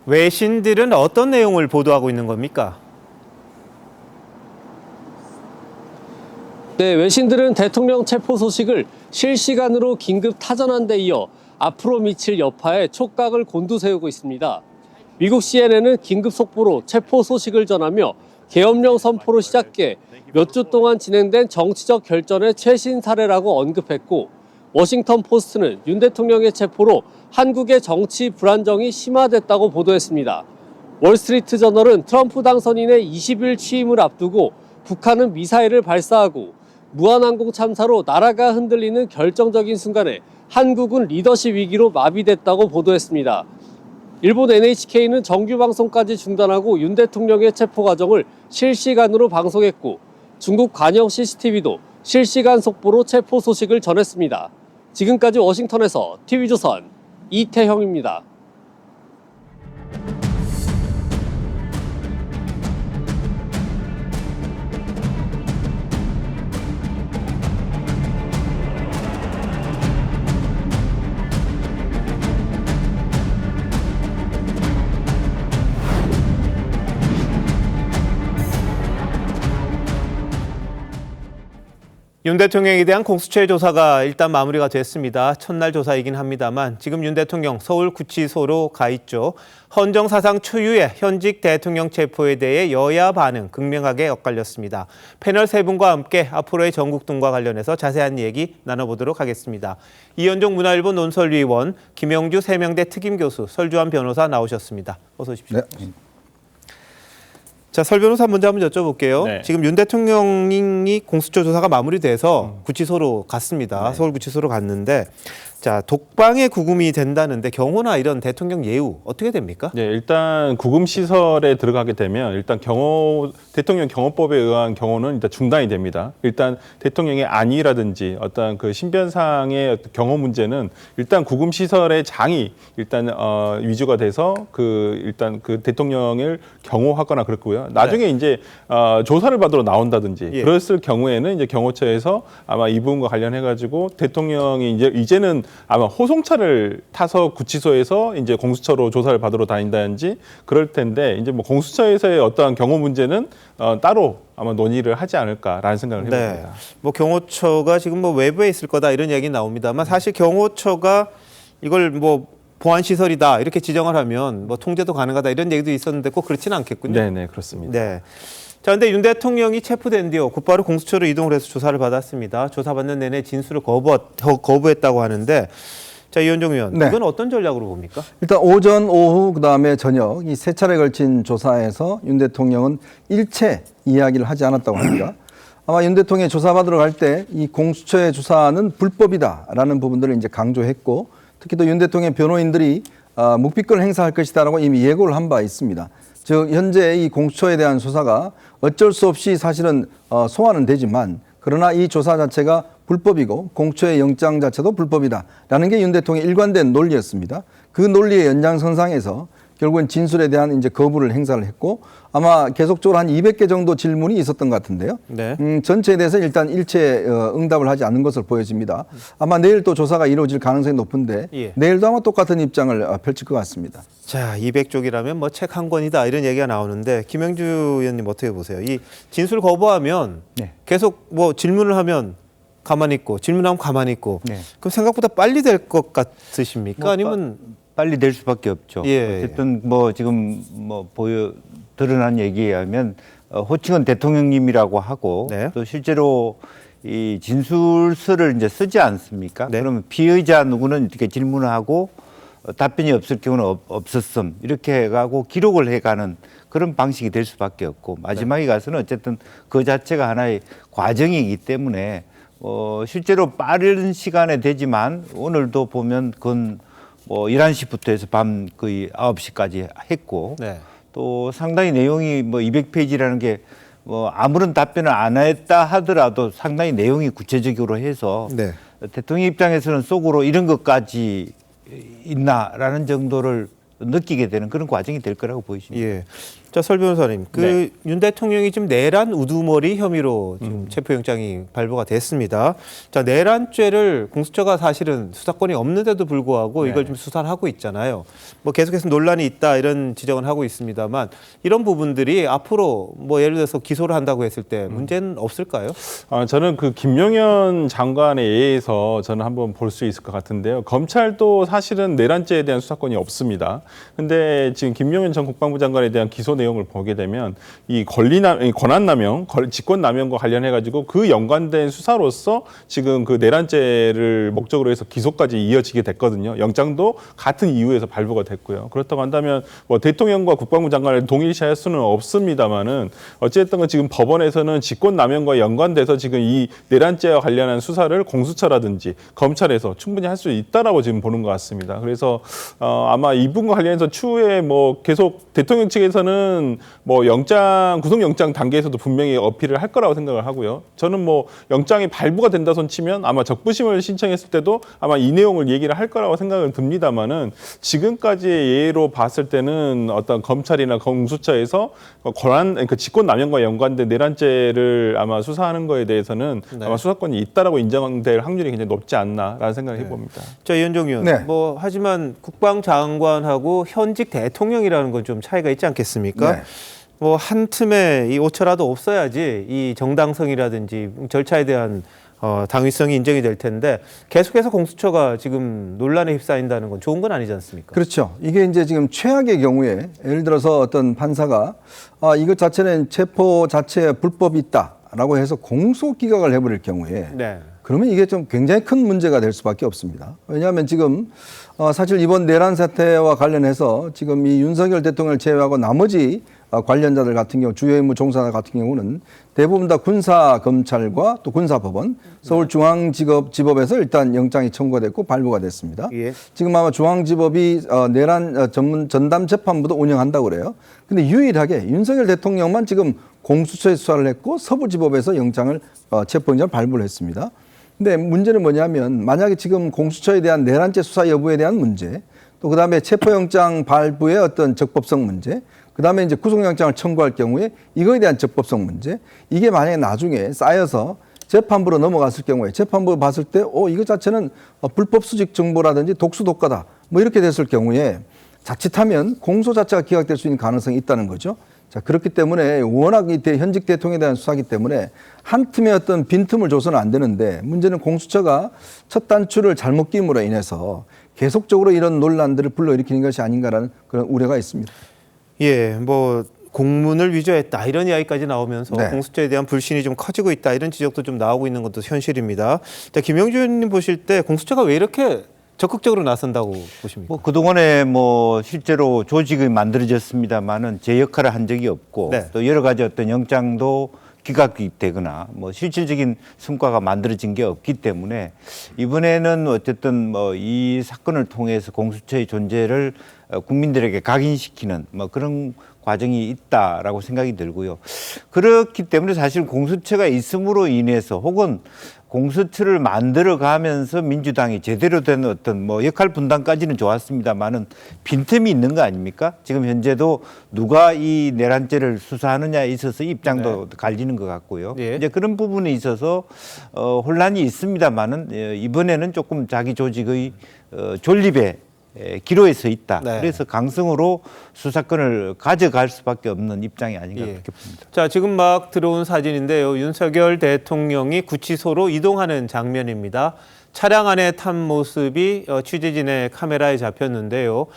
외신들은 어떤 내용을 보도하고 있는 겁니까? 네, 외신들은 대통령 체포 소식을 실시간으로 긴급 타전한 데 이어 앞으로 미칠 여파에 촉각을 곤두세우고 있습니다. 미국 CNN은 긴급 속보로 체포 소식을 전하며 계엄령 선포로 시작해 몇 주 동안 진행된 정치적 결전의 최신 사례라고 언급했고 워싱턴 포스트는 윤 대통령의 체포로 한국의 정치 불안정이 심화됐다고 보도했습니다. 월스트리트 저널은 트럼프 당선인의 20일 취임을 앞두고 북한은 미사일을 발사하고 무한항공 참사로 나라가 흔들리는 결정적인 순간에 한국은 리더십 위기로 마비됐다고 보도했습니다. 일본 NHK는 정규 방송까지 중단하고 윤 대통령의 체포 과정을 실시간으로 방송했고 중국 관영 CCTV도 실시간 속보로 체포 소식을 전했습니다. 지금까지 워싱턴에서 TV조선 이태형입니다. 윤 대통령에 대한 공수처의 조사가 일단 마무리가 됐습니다. 첫날 조사이긴 합니다만 지금 윤 대통령 서울구치소로 가 있죠. 헌정사상 초유의 현직 대통령 체포에 대해 여야 반응 극명하게 엇갈렸습니다. 패널 세 분과 함께 앞으로의 전국 등과 관련해서 자세한 얘기 나눠보도록 하겠습니다. 이현종 문화일보 논설위원, 김영주 세명대 특임교수, 설주환 변호사 나오셨습니다. 어서 오십시오. 네. 자, 설 변호사 먼저 한번 여쭤볼게요. 네. 지금 윤 대통령이 공수처 조사가 마무리돼서 구치소로 갔습니다. 네. 서울구치소로 갔는데 자, 독방에 구금이 된다는데 경호나 이런 대통령 예우 어떻게 됩니까? 네, 일단 구금 시설에 들어가게 되면 일단 대통령 경호법에 의한 경호는 일단 중단이 됩니다. 일단 대통령의 안위라든지 어떤 그 신변상의 경호 문제는 일단 구금 시설의 장이 일단 위주가 돼서 일단 그 대통령을 경호하거나 그렇고요. 나중에 이제 조사를 받으러 나온다든지 그랬을 경우에는 이제 경호처에서 아마 이 부분과 관련해 가지고 대통령이 이제는 아마 호송차를 타서 구치소에서 이제 공수처로 조사를 받으러 다닌다든지 그럴 텐데 이제 뭐 공수처에서의 어떠한 경호 문제는 따로 아마 논의를 하지 않을까라는 생각을 해봅니다. 네. 뭐 경호처가 지금 뭐 외부에 있을 거다 이런 얘기 나옵니다만 사실 경호처가 이걸 뭐 보안 시설이다 이렇게 지정을 하면 뭐 통제도 가능하다 이런 얘기도 있었는데 꼭 그렇지는 않겠군요. 네, 그렇습니다. 네. 자, 근데 윤 대통령이 체포된 뒤 곧바로 공수처로 이동을 해서 조사를 받았습니다. 조사받는 내내 진술을 거부했다고 하는데 자, 이현종 의원, 네. 이건 어떤 전략으로 봅니까? 일단 오전, 오후, 그다음에 저녁 이 세 차례 걸친 조사에서 윤 대통령은 일체 이야기를 하지 않았다고 합니다. 아마 윤 대통령이 조사받으러 갈 때 이 공수처의 조사는 불법이다라는 부분들을 이제 강조했고 특히 또 윤 대통령의 변호인들이 묵비권을 행사할 것이다라고 이미 예고를 한 바 있습니다. 즉 현재 이 공수처에 대한 조사가 어쩔 수 없이 사실은 소환은 되지만 그러나 이 조사 자체가 불법이고 공수처의 영장 자체도 불법이다라는 게 윤 대통령의 일관된 논리였습니다. 그 논리의 연장선상에서 결국은 진술에 대한 이제 거부를 행사를 했고 아마 계속적으로 한 200개 정도 질문이 있었던 것 같은데요. 네. 전체에 대해서 일단 일체 응답을 하지 않는 것으로 보여집니다. 아마 내일 또 조사가 이루어질 가능성이 높은데 내일도 아마 똑같은 입장을 펼칠 것 같습니다. 자, 200쪽이라면 뭐 책 한 권이다 이런 얘기가 나오는데 김영주 의원님 어떻게 보세요? 이 진술 거부하면 계속 뭐 질문을 하면 가만히 있고 질문하면 가만히 있고 그럼 생각보다 빨리 될 것 같으십니까? 아니면 빨리 될 수밖에 없죠. 어쨌든 뭐 지금 뭐 드러난 얘기에 의하면 호칭은 대통령님이라고 하고 또 실제로 이 진술서를 이제 쓰지 않습니까? 그러면 피의자 누구는 이렇게 질문을 하고 답변이 없을 경우는 없었음 이렇게 해가고 기록을 해가는 그런 방식이 될 수밖에 없고 마지막에 가서는 어쨌든 그 자체가 하나의 과정이기 때문에 실제로 빠른 시간에 되지만 오늘도 보면 그건 뭐 11시부터 해서 밤 거의 9시까지 했고 또 상당히 내용이 뭐 200페이지라는 게 뭐 아무런 답변을 안 했다 하더라도 상당히 내용이 구체적으로 해서 대통령 입장에서는 속으로 이런 것까지 있나라는 정도를 느끼게 되는 그런 과정이 될 거라고 보이십니다. 자, 설 변호사님, 윤 대통령이 지금 내란 우두머리 혐의로 지금 체포영장이 발부가 됐습니다. 자, 내란죄를 공수처가 사실은 수사권이 없는데도 불구하고 이걸 좀 수사를 하고 있잖아요. 뭐 계속해서 논란이 있다 이런 지적은 하고 있습니다만 이런 부분들이 앞으로 뭐 예를 들어서 기소를 한다고 했을 때 문제는 없을까요? 저는 그 김용현 장관에 의해서 저는 한번 볼 수 있을 것 같은데요. 검찰도 사실은 내란죄에 대한 수사권이 없습니다. 근데 지금 김용현 전 국방부 장관에 대한 기소 내용을 보게 되면 이 권한남용, 직권남용과 관련해가지고 그 연관된 수사로서 지금 그 내란죄를 목적으로 해서 기소까지 이어지게 됐거든요. 영장도 같은 이유에서 발부가 됐고요. 그렇다고 한다면 뭐 대통령과 국방부 장관을 동일시할 수는 없습니다만은 어쨌든 지금 법원에서는 직권남용과 연관돼서 지금 이 내란죄와 관련한 수사를 공수처라든지 검찰에서 충분히 할 수 있다라고 지금 보는 것 같습니다. 그래서 아마 이 부분과 관련해서 추후에 뭐 계속 대통령 측에서는 이거는 뭐 구속영장 단계에서도 분명히 어필을 할 거라고 생각을 하고요. 저는 뭐 영장이 발부가 된다 손 치면 아마 적부심을 신청했을 때도 아마 이 내용을 얘기를 할 거라고 생각은 듭니다만은 지금까지의 예로 봤을 때는 어떤 검찰이나 공수처에서 그러니까 직권남용과 연관된 내란죄를 아마 수사하는 거에 대해서는 아마 수사권이 있다라고 인정될 확률이 굉장히 높지 않나라는 생각을 해봅니다. 자, 이현종 의원. 뭐 하지만 국방장관하고 현직 대통령이라는 건 좀 차이가 있지 않겠습니까? 뭐 한 틈에 이 오차라도 없어야지 이 정당성이라든지 절차에 대한 당위성이 인정이 될 텐데 계속해서 공수처가 지금 논란에 휩싸인다는 건 좋은 건 아니지 않습니까? 그렇죠. 이게 이제 지금 최악의 경우에 예를 들어서 어떤 판사가 이것 자체는 체포 자체에 불법이 있다라고 해서 공소 기각을 해버릴 경우에 그러면 이게 좀 굉장히 큰 문제가 될 수밖에 없습니다. 왜냐하면 지금 사실 이번 내란 사태와 관련해서 지금 이 윤석열 대통령을 제외하고 나머지 관련자들 같은 경우 주요 임무 종사자 같은 경우는 대부분 다 군사검찰과 또 군사법원, 서울중앙지법에서 일단 영장이 청구가 됐고 발부가 됐습니다. 지금 아마 중앙지법이 내란 전문 전담 재판부도 운영한다고 그래요. 근데 유일하게 윤석열 대통령만 지금 공수처에 수사를 했고 서부지법에서 영장을 체포영장을 발부를 했습니다. 근데 문제는 뭐냐면 만약에 지금 공수처에 대한 내란죄 수사 여부에 대한 문제, 또 그다음에 체포영장 발부의 어떤 적법성 문제, 그다음에 이제 구속영장을 청구할 경우에 이거에 대한 적법성 문제, 이게 만약에 나중에 쌓여서 재판부로 넘어갔을 경우에 재판부 봤을 때 이거 자체는 불법 수직 정보라든지 독수 독가다 뭐 이렇게 됐을 경우에 자칫하면 공소 자체가 기각될 수 있는 가능성이 있다는 거죠. 자, 그렇기 때문에 워낙 이 현직 대통령에 대한 수사이기 때문에 한 틈의 어떤 빈틈을 줘서는 안 되는데 문제는 공수처가 첫 단추를 잘못 끼임으로 인해서 계속적으로 이런 논란들을 불러일으키는 것이 아닌가라는 그런 우려가 있습니다. 뭐 공문을 위조했다 이런 이야기까지 나오면서 공수처에 대한 불신이 좀 커지고 있다 이런 지적도 좀 나오고 있는 것도 현실입니다. 자, 김영주 의원님 보실 때 공수처가 왜 이렇게 적극적으로 나선다고 보십니까? 그동안에 실제로 조직이 만들어졌습니다만은 제 역할을 한 적이 없고 또 여러 가지 어떤 영장도 기각이 되거나 실질적인 성과가 만들어진 게 없기 때문에 이번에는 어쨌든 이 사건을 통해서 공수처의 존재를 국민들에게 각인시키는 그런 과정이 있다라고 생각이 들고요. 그렇기 때문에 사실 공수처가 있음으로 인해서 혹은 공수처를 만들어가면서 민주당이 제대로 된 어떤 역할 분담까지는 좋았습니다만은 빈틈이 있는 거 아닙니까? 지금 현재도 누가 이 내란죄를 수사하느냐에 있어서 입장도 갈리는 것 같고요. 이제 그런 부분에 있어서 혼란이 있습니다만은 이번에는 조금 자기 조직의 존립에 기로에 서 있다. 그래서 강성으로 수사권을 가져갈 수밖에 없는 입장이 아닌가 그렇게 봅니다. 자, 지금 막 들어온 사진인데요. 윤석열 대통령이 구치소로 이동하는 장면입니다. 차량 안에 탄 모습이 취재진의 카메라에 잡혔는데요.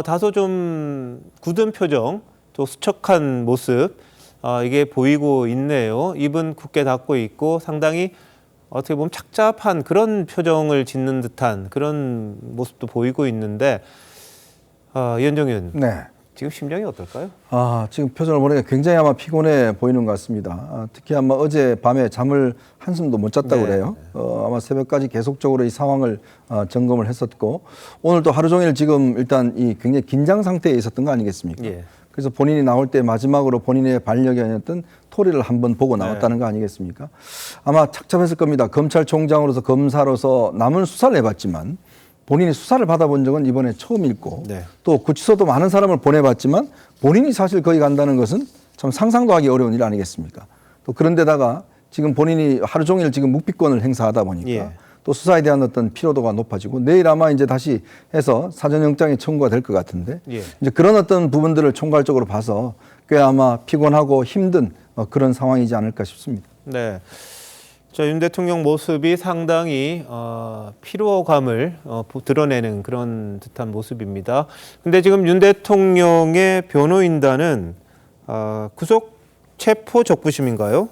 다소 좀 굳은 표정, 또 수척한 모습 이게 보이고 있네요. 입은 굳게 닫고 있고 상당히 어떻게 보면 착잡한 그런 표정을 짓는 듯한 그런 모습도 보이고 있는데 이현종 의원, 지금 심정이 어떨까요? 지금 표정을 보니까 굉장히 아마 피곤해 보이는 것 같습니다. 특히 아마 어제 밤에 잠을 한숨도 못 잤다고 그래요. 아마 새벽까지 계속적으로 이 상황을 점검을 했었고 오늘도 하루 종일 지금 일단 이 굉장히 긴장 상태에 있었던 거 아니겠습니까? 그래서 본인이 나올 때 마지막으로 본인의 반력이 아니었던 토리를 한번 보고 나왔다는 거 아니겠습니까? 아마 착잡했을 겁니다. 검찰총장으로서 검사로서 남은 수사를 해봤지만 본인이 수사를 받아본 적은 이번에 처음일 거고 또 구치소도 많은 사람을 보내봤지만 본인이 사실 거기 간다는 것은 참 상상도 하기 어려운 일 아니겠습니까? 또 그런데다가 지금 본인이 하루 종일 지금 묵비권을 행사하다 보니까 또 수사에 대한 어떤 피로도가 높아지고 내일 아마 이제 다시 해서 사전영장이 청구가 될 것 같은데 이제 그런 어떤 부분들을 총괄적으로 봐서 꽤 아마 피곤하고 힘든 그런 상황이지 않을까 싶습니다. 자, 윤 대통령 모습이 상당히 피로감을 드러내는 그런 듯한 모습입니다. 근데 지금 윤 대통령의 변호인단은 구속 체포 적부심인가요?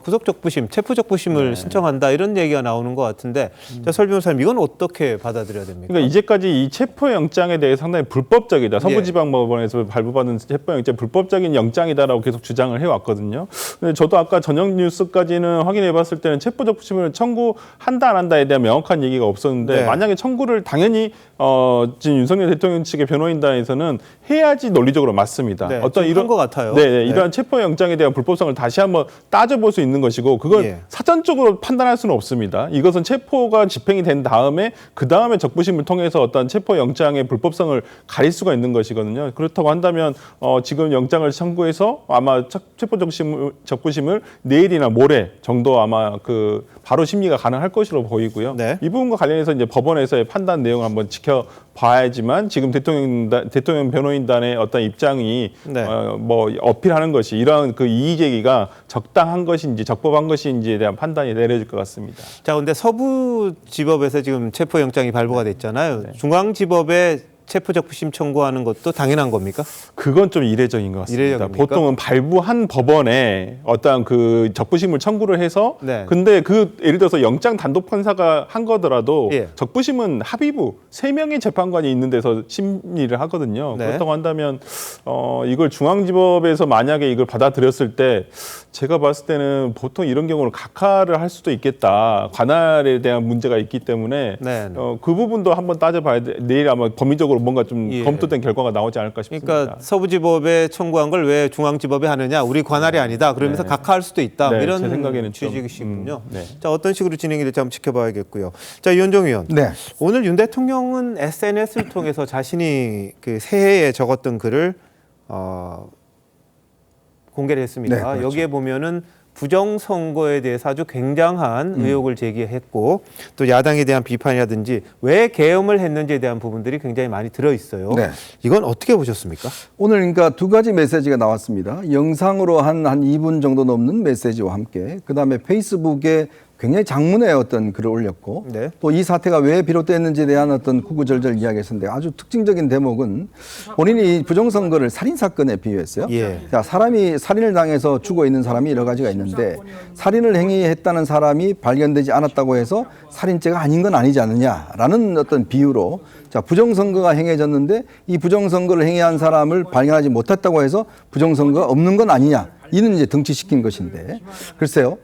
구속 적부심, 체포 적부심을 신청한다 이런 얘기가 나오는 것 같은데 자, 설 변호사님 이건 어떻게 받아들여야 됩니까? 그러니까 이제까지 이 체포영장에 대해 상당히 불법적이다. 서부지방법원에서 발부받은 체포영장 불법적인 영장이다라고 계속 주장을 해왔거든요. 근데 저도 아까 저녁 뉴스까지는 확인해봤을 때는 체포 적부심을 청구한다 안 한다에 대한 명확한 얘기가 없었는데 만약에 청구를 당연히 지금 윤석열 대통령 측의 변호인단에서는 해야지 논리적으로 맞습니다. 어떤 이런 것 같아요. 이러한 체포영장에 대한 불법성을 다시 한번 따져볼 수 있는 것이고 그걸 사전적으로 판단할 수는 없습니다. 이것은 체포가 집행이 된 다음에 그 다음에 적부심을 통해서 어떤 체포영장의 불법성을 가릴 수가 있는 것이거든요. 그렇다고 한다면 지금 영장을 청구해서 아마 체포 적부심을 내일이나 모레 정도 아마 바로 심리가 가능할 것으로 보이고요. 이 부분과 관련해서 이제 법원에서의 판단 내용을 한번 지켜봐야지만 지금 대통령 변호인단의 어떤 입장이 뭐 어필하는 것이 이러한 이의 제기가 적당한 것인지 적법한 것인지에 대한 판단이 내려질 것 같습니다. 자, 근데 서부지법에서 지금 체포영장이 발부가 됐잖아요. 중앙지법에 체포적부심 청구하는 것도 당연한 겁니까? 그건 좀 이례적인 것 같습니다. 이례적입니까? 보통은 발부한 법원에 어떤 적부심을 청구를 해서 근데 예를 들어서 영장 단독 판사가 한 거더라도 적부심은 합의부 3명의 재판관이 있는 데서 심리를 하거든요. 그렇다고 한다면 이걸 중앙지법에서 만약에 이걸 받아들였을 때 제가 봤을 때는 보통 이런 경우는 각하를 할 수도 있겠다. 관할에 대한 문제가 있기 때문에 그 부분도 한번 따져봐야 돼. 내일 아마 법리적으로 뭔가 좀 검토된 결과가 나오지 않을까 싶습니다. 그러니까 서부지법에 청구한 걸 왜 중앙지법에 하느냐? 우리 관할이 아니다. 그러면서 각하할 수도 있다. 이런 제 생각에는 취지이시군요. 자, 어떤 식으로 진행이 될지 한번 지켜봐야겠고요. 자, 이현정 의원. 오늘 윤 대통령은 SNS를 통해서 자신이 새해에 적었던 글을 공개를 했습니다. 그렇죠. 여기에 보면은 부정선거에 대해서 아주 굉장한 의혹을 제기했고 또 야당에 대한 비판이라든지 왜 계엄을 했는지에 대한 부분들이 굉장히 많이 들어있어요. 이건 어떻게 보셨습니까? 오늘 그러니까 2가지 메시지가 나왔습니다. 영상으로 한 2분 정도 넘는 메시지와 함께 그다음에 페이스북에 굉장히 장문의 어떤 글을 올렸고 또 이 사태가 왜 비롯됐는지에 대한 어떤 구구절절 이야기했었는데 아주 특징적인 대목은 본인이 부정선거를 살인사건에 비유했어요. 자, 사람이 살인을 당해서 죽어 있는 사람이 여러 가지가 있는데 살인을 행위했다는 사람이 발견되지 않았다고 해서 살인죄가 아닌 건 아니지 않느냐라는 어떤 비유로 자, 부정선거가 행해졌는데 이 부정선거를 행해한 사람을 발견하지 못했다고 해서 부정선거가 없는 건 아니냐 이는 이제 등치시킨 것인데 글쎄요.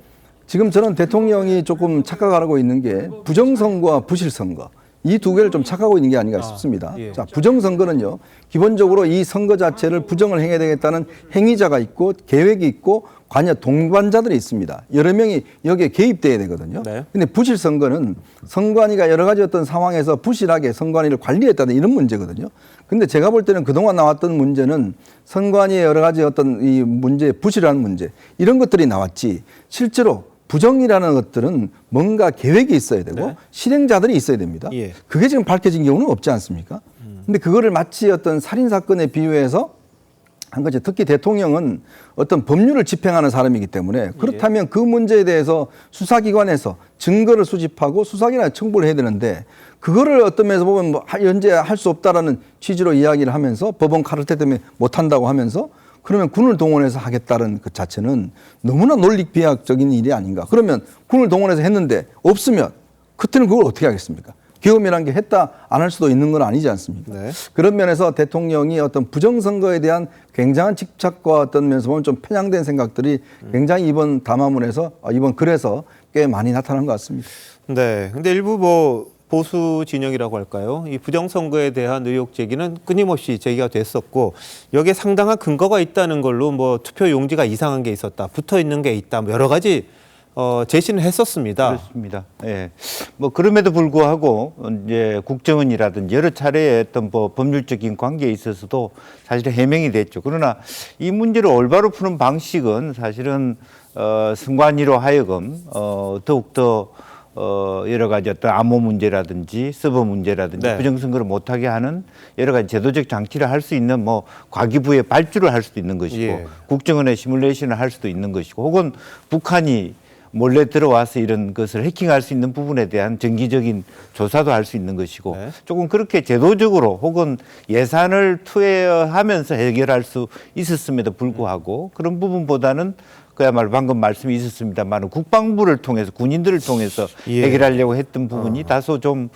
지금 저는 대통령이 조금 착각하고 있는 게 부정선거와 부실선거 이 2개를 좀 착각하고 있는 게 아닌가 싶습니다. 자, 부정선거는요. 기본적으로 이 선거 자체를 부정을 행해야 되겠다는 행위자가 있고 계획이 있고 관여 동반자들이 있습니다. 여러 명이 여기에 개입돼야 되거든요. 근데 부실선거는 선관위가 여러 가지 어떤 상황에서 부실하게 선관위를 관리했다는 이런 문제거든요. 근데 제가 볼 때는 그동안 나왔던 문제는 선관위의 여러 가지 어떤 이 문제, 부실한 문제 이런 것들이 나왔지 실제로 부정이라는 것들은 뭔가 계획이 있어야 되고 실행자들이 있어야 됩니다. 그게 지금 밝혀진 경우는 없지 않습니까? 근데 그거를 마치 어떤 살인사건에 비유해서 한 거죠. 특히 대통령은 어떤 법률을 집행하는 사람이기 때문에 그렇다면 그 문제에 대해서 수사기관에서 증거를 수집하고 수사기관에 청구를 해야 되는데 그거를 어떤 면에서 보면 뭐 현재 할 수 없다라는 취지로 이야기를 하면서 법원 카르텔 때문에 못한다고 하면서 그러면 군을 동원해서 하겠다는 그 자체는 너무나 논리비약적인 일이 아닌가. 그러면 군을 동원해서 했는데 없으면 그때는 그걸 어떻게 하겠습니까? 계엄이라는 게 했다 안 할 수도 있는 건 아니지 않습니까? 그런 면에서 대통령이 어떤 부정선거에 대한 굉장한 집착과 어떤 면에서 보면 좀 편향된 생각들이 굉장히 이번 담화문에서 이번 글에서 꽤 많이 나타난 것 같습니다. 네. 근데 일부 보수 진영이라고 할까요? 이 부정선거에 대한 의혹 제기는 끊임없이 제기가 됐었고 여기에 상당한 근거가 있다는 걸로 투표 용지가 이상한 게 있었다, 붙어 있는 게 있다, 여러 가지 제시는 했었습니다. 그렇습니다. 예. 그럼에도 불구하고 이제 국정원이라든지 여러 차례의 어떤 법률적인 관계에 있어서도 사실은 해명이 됐죠. 그러나 이 문제를 올바로 푸는 방식은 사실은 선관위로 하여금 더욱더 여러 가지 어떤 암호 문제라든지 서버 문제라든지 부정선거를 못하게 하는 여러 가지 제도적 장치를 할 수 있는 과기부의 발주를 할 수도 있는 것이고 국정원의 시뮬레이션을 할 수도 있는 것이고 혹은 북한이 몰래 들어와서 이런 것을 해킹할 수 있는 부분에 대한 정기적인 조사도 할 수 있는 것이고 조금 그렇게 제도적으로 혹은 예산을 투여하면서 해결할 수 있었음에도 불구하고 그런 부분보다는 그야말로 방금 말씀이 있었습니다만 국방부를 통해서 군인들을 통해서 해결하려고 했던 부분이 다소 좀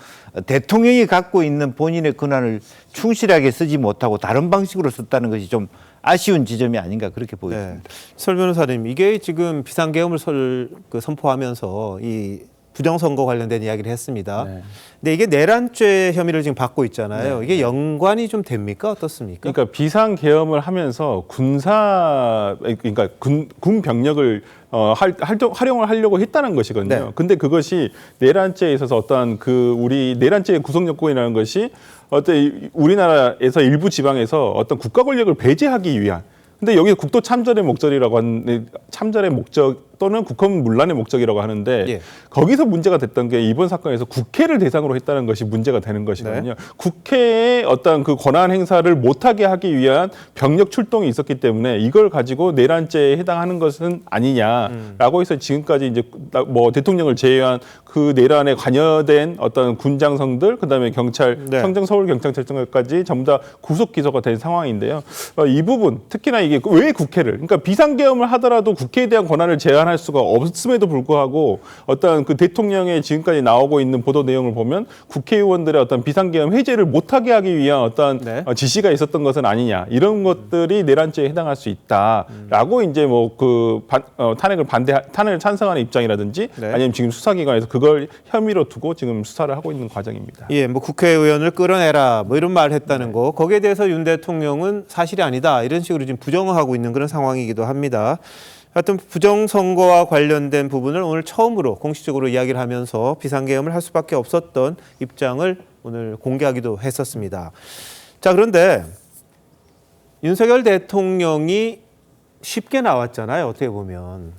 대통령이 갖고 있는 본인의 권한을 충실하게 쓰지 못하고 다른 방식으로 썼다는 것이 좀 아쉬운 지점이 아닌가 그렇게 보입니다. 설 변호사님, 이게 지금 비상계엄을 선포하면서 이 부정선거 관련된 이야기를 했습니다. 근데 이게 내란죄 혐의를 지금 받고 있잖아요. 이게 연관이 좀 됩니까? 어떻습니까? 그러니까 비상계엄을 하면서 그러니까 군 병력을 활용을 하려고 했다는 것이거든요. 근데 그것이 내란죄에 있어서 어떤 우리 내란죄의 구성 요건이라는 것이 우리나라에서 일부 지방에서 어떤 국가 권력을 배제하기 위한. 근데 여기 국도 참전의 목적이라고 하는 참전의 목적 또는 국헌 문란의 목적이라고 하는데 거기서 문제가 됐던 게 이번 사건에서 국회를 대상으로 했다는 것이 문제가 되는 것이거든요. 국회의 어떤 그 권한 행사를 못하게 하기 위한 병력 출동이 있었기 때문에 이걸 가지고 내란죄에 해당하는 것은 아니냐라고 해서 지금까지 이제 뭐 대통령을 제외한 그 내란에 관여된 어떤 군장성들, 그다음에 경찰, 청정 서울경찰청까지 전부 다 구속 기소가 된 상황인데요. 이 부분 특히나 이게 왜 국회를, 그러니까 비상계엄을 하더라도 국회에 대한 권한을 제한할 수가 없음에도 불구하고 어떤 그 대통령의 지금까지 나오고 있는 보도 내용을 보면 국회의원들의 어떤 비상계엄 해제를 못하게 하기 위한 어떤 지시가 있었던 것은 아니냐, 이런 것들이 내란죄에 해당할 수 있다라고 이제 뭐 탄핵을 찬성하는 입장이라든지 아니면 지금 수사기관에서 그걸 혐의로 두고 지금 수사를 하고 있는 과정입니다. 예, 뭐 국회의원을 끌어내라 뭐 이런 말을 했다는 거, 거기에 대해서 윤 대통령은 사실이 아니다 이런 식으로 지금 부정을 하고 있는 그런 상황이기도 합니다. 하여튼 부정선거와 관련된 부분을 오늘 처음으로 공식적으로 이야기를 하면서 비상계엄을 할 수밖에 없었던 입장을 오늘 공개하기도 했었습니다. 자, 그런데 윤석열 대통령이 쉽게 나왔잖아요, 어떻게 보면.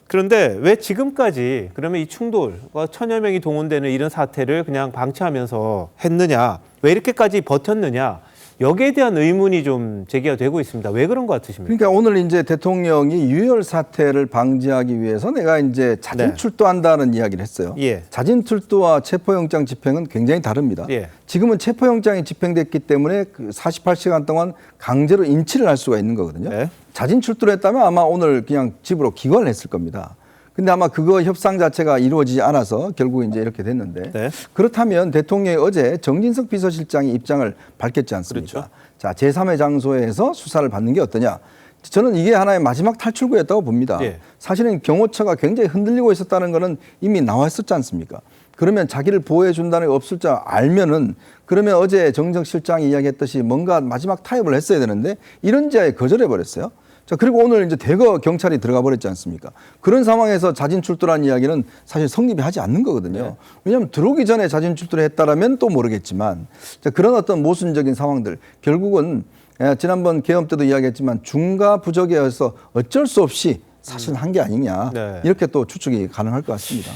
그런데 왜 지금까지 그러면 이 충돌과 1000여 명이 동원되는 이런 사태를 그냥 방치하면서 했느냐, 왜 이렇게까지 버텼느냐, 여기에 대한 의문이 좀 제기가 되고 있습니다. 왜 그런 것 같으십니까? 그러니까 오늘 이제 대통령이 유혈 사태를 방지하기 위해서 내가 이제 자진 출두한다는 이야기를 했어요. 자진 출두와 체포영장 집행은 굉장히 다릅니다. 지금은 체포영장이 집행됐기 때문에 그 48시간 동안 강제로 인치를 할 수가 있는 거거든요. 자진 출두를 했다면 아마 오늘 그냥 집으로 기관을 했을 겁니다. 근데 아마 그거 협상 자체가 이루어지지 않아서 결국 이제 이렇게 됐는데 그렇다면 대통령이 어제 정진석 비서실장이 입장을 밝혔지 않습니까? 자, 제3의 장소에서 수사를 받는 게 어떠냐? 저는 이게 하나의 마지막 탈출구였다고 봅니다. 사실은 경호처가 굉장히 흔들리고 있었다는 거는 이미 나와 있었지 않습니까? 그러면 자기를 보호해 준다는 게 없을 줄 알면은 그러면 어제 정진석 실장이 이야기했듯이 뭔가 마지막 타협을 했어야 되는데 이런 지하에 거절해 버렸어요. 자, 그리고 오늘 이제 대거 경찰이 들어가 버렸지 않습니까? 그런 상황에서 자진 출두라는 이야기는 사실 성립이 하지 않는 거거든요. 왜냐하면 들어오기 전에 자진 출두를 했다라면 또 모르겠지만, 자, 그런 어떤 모순적인 상황들, 결국은 지난번 계엄 때도 이야기했지만 중과 부적에 의해서 어쩔 수 없이 사실 한 게 아니냐, 이렇게 또 추측이 가능할 것 같습니다.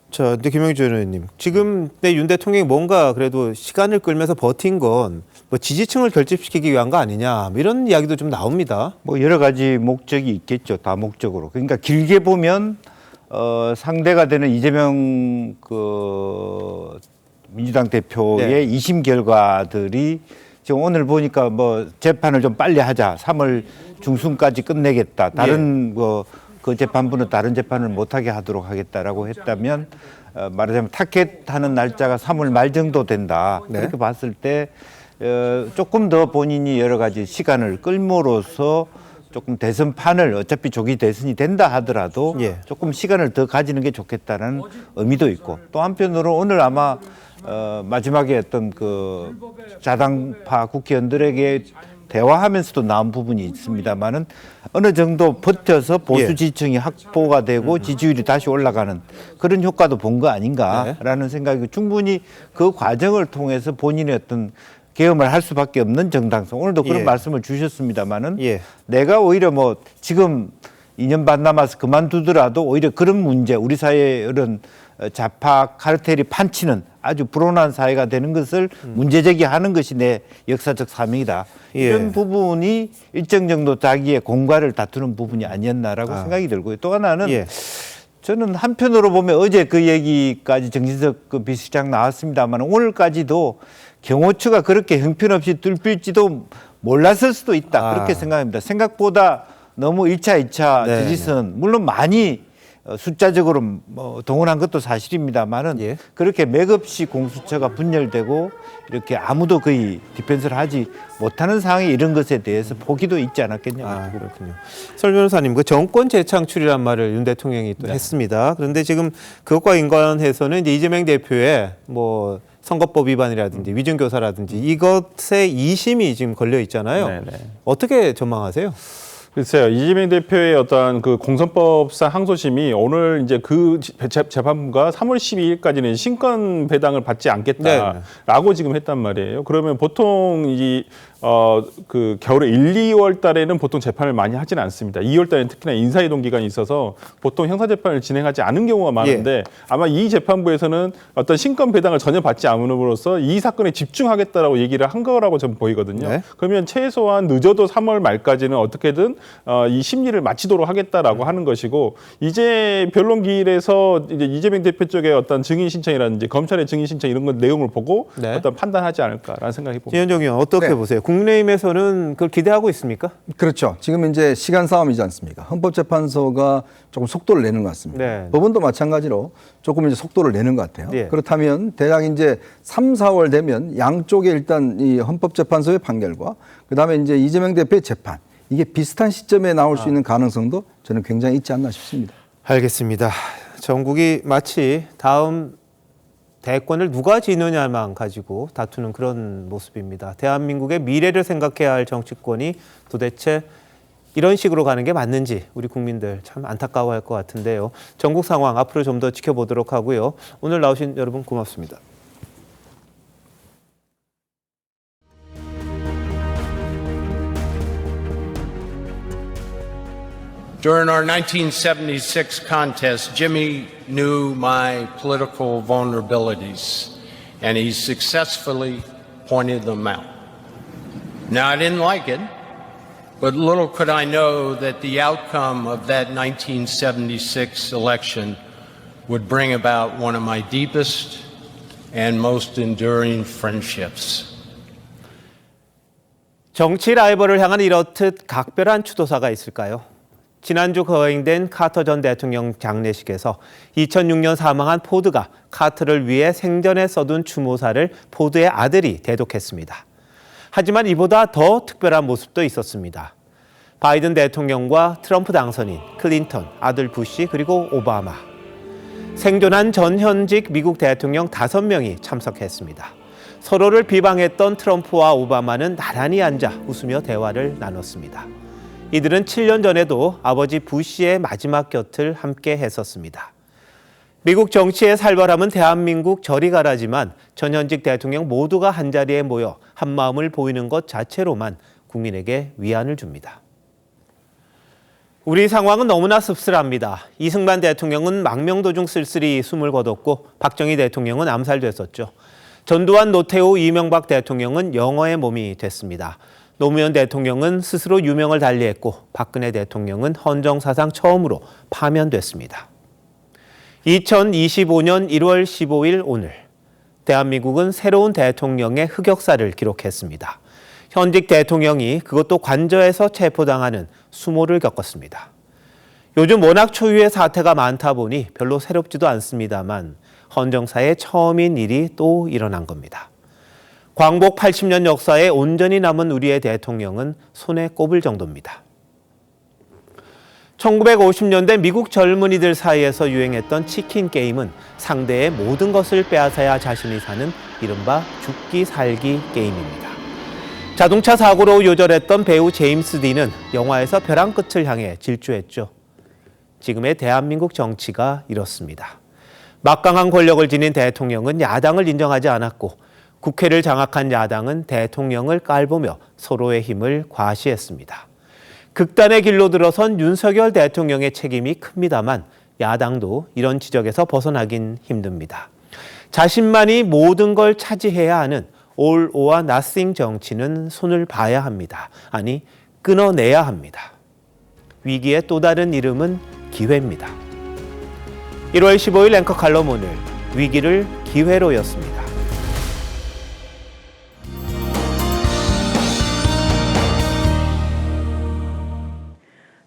자, 근데 김영주 의원님, 지금 윤 대통령이 뭔가 그래도 시간을 끌면서 버틴 건 뭐 지지층을 결집시키기 위한 거 아니냐, 뭐 이런 이야기도 좀 나옵니다. 뭐 여러 가지 목적이 있겠죠, 다목적으로. 그러니까 길게 보면 상대가 되는 이재명 민주당 대표의 2심 결과들이 지금 오늘 보니까 뭐 재판을 좀 빨리 하자, 3월 중순까지 끝내겠다, 다른 그 재판부는 다른 재판을 못하게 하도록 하겠다라고 했다면 말하자면 타켓하는 날짜가 3월 말 정도 된다. 그렇게 봤을 때 조금 더 본인이 여러 가지 시간을 끌므로써 조금 대선판을, 어차피 조기 대선이 된다 하더라도 조금 시간을 더 가지는 게 좋겠다는 의미도 있고, 또 한편으로 오늘 아마 마지막에 어떤 그 자당파 국회의원들에게 대화하면서도 나온 부분이 있습니다만은 어느 정도 버텨서 보수 지지층이 확보가 되고 지지율이 다시 올라가는 그런 효과도 본 거 아닌가라는 생각이, 충분히 그 과정을 통해서 본인의 어떤 계엄을 할 수밖에 없는 정당성, 오늘도 그런 말씀을 주셨습니다만은 내가 오히려 뭐 지금 2년 반 남아서 그만두더라도 오히려 그런 문제, 우리 사회의 이런 좌파 카르텔이 판치는 아주 불온한 사회가 되는 것을 문제 제기하는 것이 내 역사적 사명이다. 이런 부분이 일정 정도 자기의 공과를 다투는 부분이 아니었나라고 생각이 들고요. 또 하나는 저는 한편으로 보면 어제 그 얘기까지 정진석 그 비서실장 나왔습니다만 오늘까지도 경호처가 그렇게 형편없이 뚫릴지도 몰랐을 수도 있다. 그렇게 생각합니다. 생각보다 너무 1차, 2차 네. 저지선 물론 많이 숫자적으로 뭐 동원한 것도 사실입니다만은 그렇게 맥없이 공수처가 분열되고 이렇게 아무도 거의 디펜스를 하지 못하는 상황에 이런 것에 대해서 포기도 있지 않았겠냐. 그렇군요. 설 변호사님, 그 정권 재창출이란 말을 윤 대통령이 또 했습니다. 그런데 지금 그것과 인관해서는 이제 이재명 대표의 뭐 선거법 위반이라든지 위증교사라든지 이것에 2심이 지금 걸려 있잖아요. 네네. 어떻게 전망하세요? 글쎄요, 이재명 대표의 어떤 그 공선법상 항소심이 오늘 이제 그 재판부가 3월 12일까지는 신권 배당을 받지 않겠다라고 지금 했단 말이에요. 그러면 보통 그 겨울에 1, 2월 달에는 보통 재판을 많이 하지는 않습니다. 2월 달에는 특히나 인사이동 기간이 있어서 보통 형사재판을 진행하지 않은 경우가 많은데 아마 이 재판부에서는 어떤 신권 배당을 전혀 받지 않음으로써 이 사건에 집중하겠다라고 얘기를 한 거라고 저는 보이거든요. 그러면 최소한 늦어도 3월 말까지는 어떻게든 이 심리를 마치도록 하겠다라고 하는 것이고 이제 변론기일에서 이제 이재명 대표 쪽의 어떤 증인 신청이라든지 검찰의 증인 신청 이런 것 내용을 보고 어떤 판단하지 않을까라는 생각이 봅니다. 지현정 의원 어떻게 보세요? 국민의힘에서는 그걸 기대하고 있습니까? 그렇죠. 지금 이제 시간 싸움이지 않습니까? 헌법재판소가 조금 속도를 내는 것 같습니다. 법원도 마찬가지로 조금 이제 속도를 내는 것 같아요. 그렇다면 대략 이제 3, 4월 되면 양쪽에 일단 이 헌법재판소의 판결과 그다음에 이제 이재명 대표의 재판 이게 비슷한 시점에 나올 수 있는 가능성도 저는 굉장히 있지 않나 싶습니다. 알겠습니다. 전국이 마치 다음 대권을 누가 지느냐만 가지고 다투는 그런 모습입니다. 대한민국의 미래를 생각해야 할 정치권이 도대체 이런 식으로 가는 게 맞는지 우리 국민들 참 안타까워할 것 같은데요. 전국 상황 앞으로 좀 더 지켜보도록 하고요. 오늘 나오신 여러분 고맙습니다. During our 1976 contest, Jimmy knew my political vulnerabilities, and he successfully pointed them out. Now, I didn't like it, but little could I know that the outcome of that 1976 election would bring about one of my deepest and most enduring friendships. 정치 라이벌을 향한 이렇듯 각별한 추도사가 있을까요? 지난주 거행된 카터 전 대통령 장례식에서 2006년 사망한 포드가 카터를 위해 생전에 써둔 추모사를 포드의 아들이 대독했습니다. 하지만 이보다 더 특별한 모습도 있었습니다. 바이든 대통령과 트럼프 당선인, 클린턴, 아들 부시 그리고 오바마. 생존한 전 현직 미국 대통령 5명이 참석했습니다. 서로를 비방했던 트럼프와 오바마는 나란히 앉아 웃으며 대화를 나눴습니다. 이들은 7년 전에도 아버지 부시의 마지막 곁을 함께 했었습니다. 미국 정치의 살벌함은 대한민국 저리 가라지만 전현직 대통령 모두가 한자리에 모여 한마음을 보이는 것 자체로만 국민에게 위안을 줍니다. 우리 상황은 너무나 씁쓸합니다. 이승만 대통령은 망명도중 쓸쓸히 숨을 거뒀고 박정희 대통령은 암살됐었죠. 전두환, 노태우, 이명박 대통령은 영어의 몸이 됐습니다. 노무현 대통령은 스스로 유명을 달리했고 박근혜 대통령은 헌정사상 처음으로 파면됐습니다. 2025년 1월 15일 오늘 대한민국은 새로운 대통령의 흑역사를 기록했습니다. 현직 대통령이 그것도 관저에서 체포당하는 수모를 겪었습니다. 요즘 워낙 초유의 사태가 많다 보니 별로 새롭지도 않습니다만 헌정사의 처음인 일이 또 일어난 겁니다. 광복 80년 역사에 온전히 남은 우리의 대통령은 손에 꼽을 정도입니다. 1950년대 미국 젊은이들 사이에서 유행했던 치킨 게임은 상대의 모든 것을 빼앗아야 자신이 사는 이른바 죽기 살기 게임입니다. 자동차 사고로 요절했던 배우 제임스 딘은 영화에서 벼랑 끝을 향해 질주했죠. 지금의 대한민국 정치가 이렇습니다. 막강한 권력을 지닌 대통령은 야당을 인정하지 않았고 국회를 장악한 야당은 대통령을 깔보며 서로의 힘을 과시했습니다. 극단의 길로 들어선 윤석열 대통령의 책임이 큽니다만 야당도 이런 지적에서 벗어나긴 힘듭니다. 자신만이 모든 걸 차지해야 하는 all or nothing 정치는 손을 봐야 합니다. 아니, 끊어내야 합니다. 위기의 또 다른 이름은 기회입니다. 1월 15일 앵커 칼럼 오늘 위기를 기회로였습니다.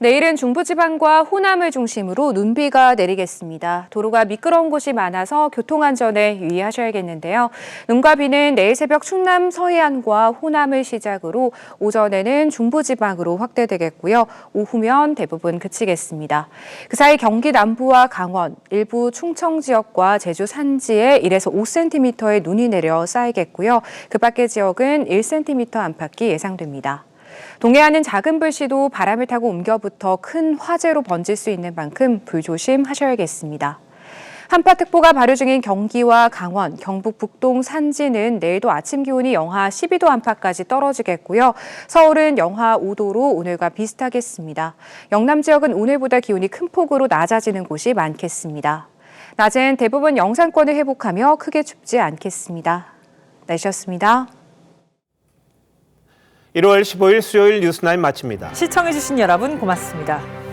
내일은 중부지방과 호남을 중심으로 눈비가 내리겠습니다. 도로가 미끄러운 곳이 많아서 교통안전에 유의하셔야겠는데요. 눈과 비는 내일 새벽 충남 서해안과 호남을 시작으로 오전에는 중부지방으로 확대되겠고요. 오후면 대부분 그치겠습니다. 그 사이 경기 남부와 강원, 일부 충청 지역과 제주 산지에 1에서 5cm의 눈이 내려 쌓이겠고요. 그 밖의 지역은 1cm 안팎이 예상됩니다. 동해안은 작은 불씨도 바람을 타고 옮겨붙어 큰 화재로 번질 수 있는 만큼 불조심하셔야겠습니다. 한파특보가 발효 중인 경기와 강원, 경북 북동 산지는 내일도 아침 기온이 영하 12도 안팎까지 떨어지겠고요. 서울은 영하 5도로 오늘과 비슷하겠습니다. 영남 지역은 오늘보다 기온이 큰 폭으로 낮아지는 곳이 많겠습니다. 낮엔 대부분 영상권을 회복하며 크게 춥지 않겠습니다. 날씨였습니다. 1월 15일 수요일 뉴스나인 마칩니다. 시청해주신 여러분 고맙습니다.